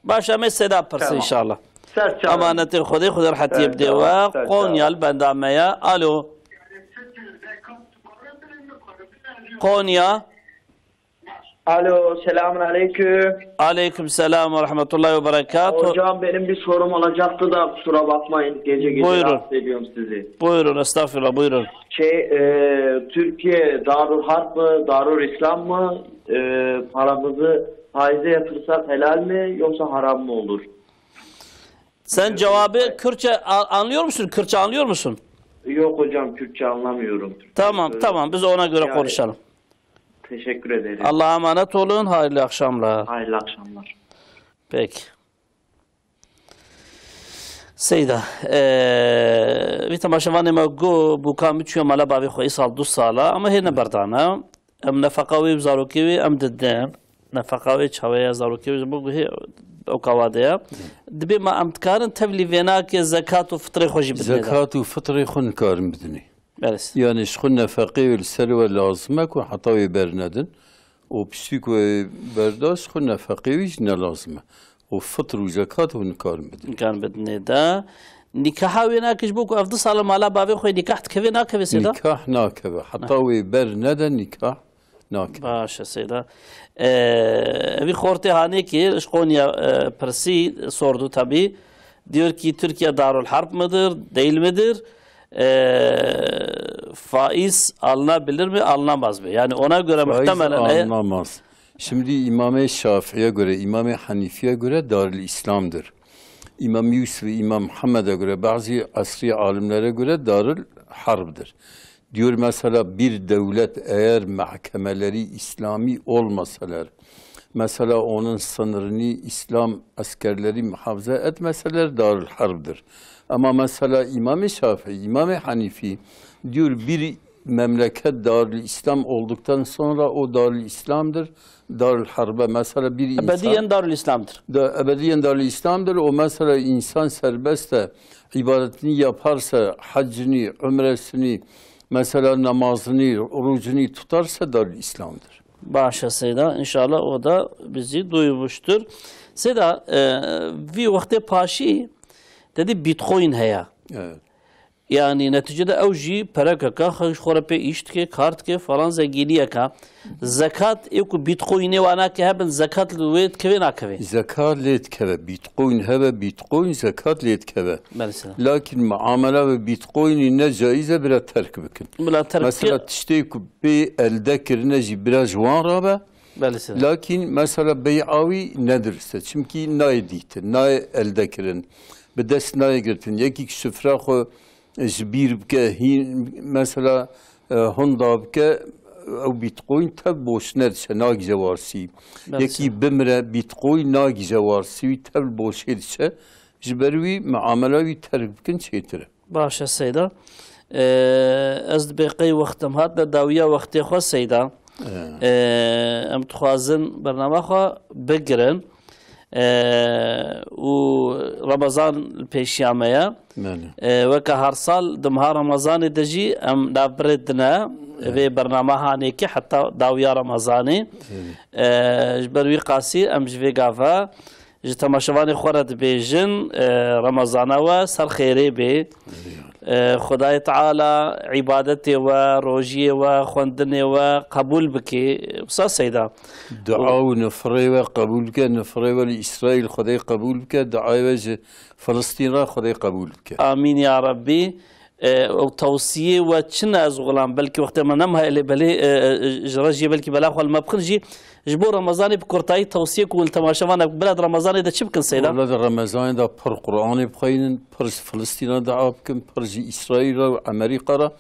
Başa mesela pırsı inşallah. Ses çalın. Amaneti Xuda rahat yebde ve Konyal bendamaya. Alo. Konya. Alo, selamun aleyküm. Aleyküm selam ve rahmetullahi ve berekatuhu. Hocam benim bir sorum olacaktı da kusura bakmayın. Gece Buyurun. rahatsız ediyorum sizi. Buyurun, estağfurullah, buyurun. Türkiye Darul Harp mı, Darul İslam mı? Paramızı faize yatırsak helal mi yoksa haram mı olur? Sen cevabı Kürtçe anlıyor musun? Kürtçe anlıyor musun? Yok hocam, Kürtçe anlamıyorum. Tamam, biz ona göre konuşalım. Teşekkür ederim. Allah'a emanet olun, hayırlı akşamlar. Hayırlı akşamlar. Peki. Seyda, bir tamaşavanı ma go bu kam üçü mala bavi xoyi sal 2 sala ama her ne berdana em nefaqavi zarukivi em dedden nefaqavi çavaya zarukivi bu he o kavadaya dibe ma em tkarın tevli vena ki zekat ve fıtre xoji bidne zekat ve fıtre xun karım bidni yani şxun nefaqi ve selve lazımak ve hatavi bernedin o psik ve berdaş xun nefaqi ve ne lazımak o fıtre ve zekat ve karım bidni كان بدنا دا نكاح ويناكش بوك أفضل صار مالا بابي خوي نكاح كيف ناكبه سيدا نكاح ناكبه حتى ويبر ندى نكاح ناكبه باشا سيدا bir خورتي هاني ki Konya Persi sordu tabi diyor ki Türkiye Darul Harp mıdır değil midir faiz alınabilir mi alınamaz mı yani ona göre muhtemelen alınamaz. Şimdi İmam-ı Şafii'ye göre, İmam-ı Hanifi'ye göre Darül İslam'dır. İmam Yusuf ve İmam Muhammed'e göre, bazı asri alimlere göre Darül Harb'dır. Diyor mesela bir devlet eğer mahkemeleri İslami olmasalar, mesela onun sınırını İslam askerleri muhafaza etmeseler Darül Harb'dır. Ama mesela İmam-ı Şafii, İmam-ı Hanifi diyor bir memleket Darül İslam olduktan sonra o Darül İslam'dır. Darül Harbe mesela bir insan ebediyen Darül İslam'dır. Ebediyen Darül İslam'dır. O mesela insan serbest de ibadetini yaparsa, haccını, ömresini, mesela namazını, orucunu tutarsa Darül İslam'dır. Başa Seyda inşallah o da bizi duymuştur. Seyda bir vakti paşi dedi Bitcoin heya. Evet. Yani neticede evji perakaka xore işt ke kart ke falan zenginliğe ka zekat eko bitcoin'e wana ke haben zekat lüvet keve nakve zekat let keve bitcoin heve bitcoin zekat let keve lakin muamele ve bitcoin'i ne caize bile terk bikin mesela tişte ku bir elde kirine ji biraz wan rabe lakin mesela beyavi nedir ise çünkü nay diytin nay elde kirin bir dest nay girtin yeki süfra xo جبير بك هين مثلا هوندا بك او بيتكوين تب بوشنر ناگ جوارسي يكي بمره بيتكوين ناگ جوارسي تب بوشير جبروي معاملوي ترك بكن شيتر باشا سيدا از بقي وقتم هات داويه وقت خو سيدا ام تخوازن برنامه خو بگرن و رمضان پیشیامه و که هر سال دمها رمضان دجی ام دابردنا و برنامه هانی که حتی داویا رمضانی بروی قاسی ام جوی گافا جتماشوانی خورد بیجن رمضان و سر خیری بی خدای تعالی عبادت و روجی و خواندن و قبول بکی وصا سیدا دعا و نفره و قبول که نفره و اسرائیل خدای قبول که دعا و فلسطین را خدای قبول که آمین یا ربی و توصیه و چن از غلام بلکه وقت ما نمها اللي بلي جراجي بلکه بلا خو المبخنجي جبور رمضان بكرتاي توصيه كول تماشاوانا بلاد رمضان ده شبكن سيدا بلاد رمضان ده پر قرآن بخاين پر فلسطين دعا بكن پر اسرائيل و امريكا را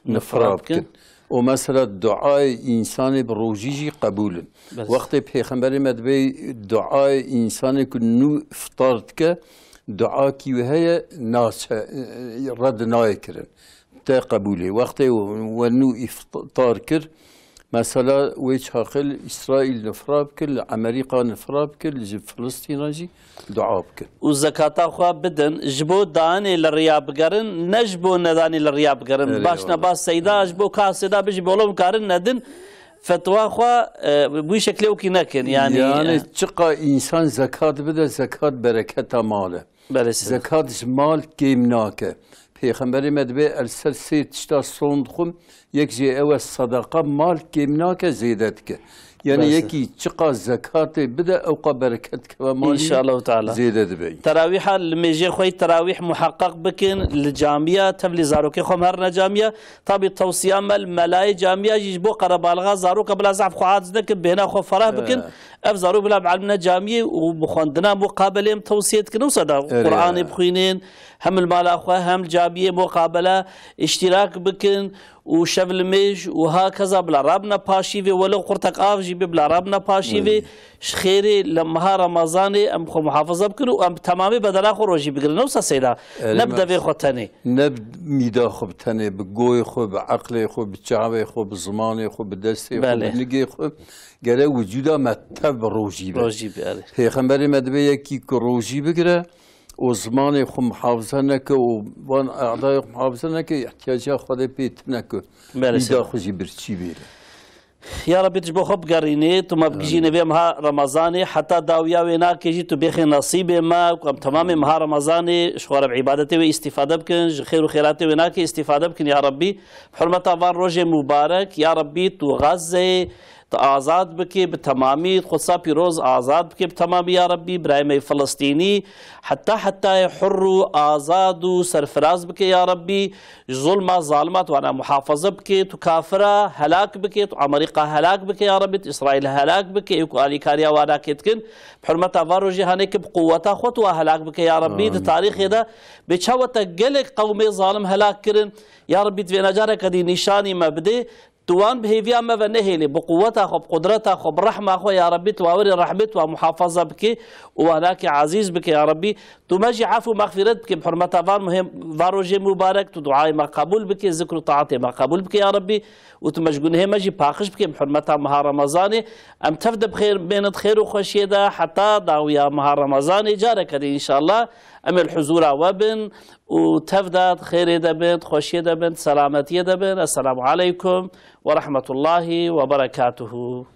نفرا بكن ومثلا دعاء انسان بروجيجي قبول وقت پیغمبر مدبي دعاء انسان كنو افطارت که دعا کی وهي ناس رد نايكرن تا قبوله وقت ونو افطار كر مثلا ويش هاقل إسرائيل نفراب كل أمريكا نفراب كل جب فلسطين جي دعاب كل وزكاة خوا بدن جبو داني للرياب قرن نجبو نداني للرياب قرن باش نباس سيدا جبو كاس سيدا بيجي بولو قرن ندن فتوى خوا بوي شكله وكي نكن يعني تشقى إنسان زكاة بدا زكاة بركة ماله زكاة مال كيمناك پیغمبر مدبه السلسل تشتا صندخم یک جه او صدقه مال كيمناك زيدت که يعني يكي تشقى زكاة بدا اوقا بركت كمال ان شاء الله تعالى زيدت بي تراويح الميجي خوي تراويح محقق بكن للجامعة تبلي زاروكي خو هرنا جامعة طبي توصيه مال ملاي جامعة يجبو قربالغا زاروك بلا زعف خوات زدك بينا خو فراه بكن افزارو بلا بعلمنا جامعة وبخوندنا مقابله توصيه كنو صدا قران بخوينين هم المال اخوه هم جامعة مقابله اشتراك بكن وشبل ميج وهكذا بلا رابنا باشيفي ولو قرتك افجي بلا رابنا باشيفي خيري لما رمضاني ام خو محافظه بكنو ام تمامي بدل اخو روجي بقرن نوصا سيدا نبدا في خوتني نبدا ميدا خو بتني بقوي خو بعقلي خو بشعبي خو بزماني خو بدستي خو بنقي خو قال وجودا متب روجي بقري پیغمبر مدبه يكي روجي بقرا وزمان خو محافظه نك وان اعضاء محافظه نك احتياجات خود بيت نك ميدا خو جي برشي بيره يا رب تجبو خب قريني تو ما بقجي نبي مها رمضاني حتى داويا وينا كيجي تو بيخي نصيبي ما وكم تمام مها رمضاني شغل بعبادتي واستفاده بكن خير وخيراتي وينا كي استفاده بكن يا ربي بحرمه فان روجي مبارك يا ربي تو غزه آزاد بكي بتمامي خصا بيروز آزاد بكي بتمامي يا ربي برايمي فلسطيني حتى يحروا آزاد سرفراز بكي يا ربي ظلمة ظالمات وانا محافظة بكي تو كافرة هلاك بكي تو أمريكا هلاك بكي يا ربي تو إسرائيل هلاك بكي يكو آلي كاريا وانا كتكن بحرمة فارو جهانيك بقوة خطوة هلاك بكي يا ربي تاريخ هذا بتشوت قلق قومي ظالم هلاك كرن يا ربي تبين جارك دي نشاني مبدي توان بهيفيا ما بنهيلي بقوتها خو بقدرتها خو برحمة خو يا ربي تواوري رحمت ومحافظة بك وهناك عزيز بك يا ربي تمجي عفو مغفرت بك بحرمتها فار مهم فاروجي مبارك تدعاي ما قبول بك ذكر طاعتي ما قبول بك يا ربي وتمجقون هي مجي باقش بك بحرمتها مها رمضاني ام تفد بخير بينت خير وخشيدة حتى داويا مها رمضاني جارك ان شاء الله ام الحزور وبن وتفدت خير دبن خوشي دبن سلامتي دبن السلام عليكم ورحمة الله وبركاته.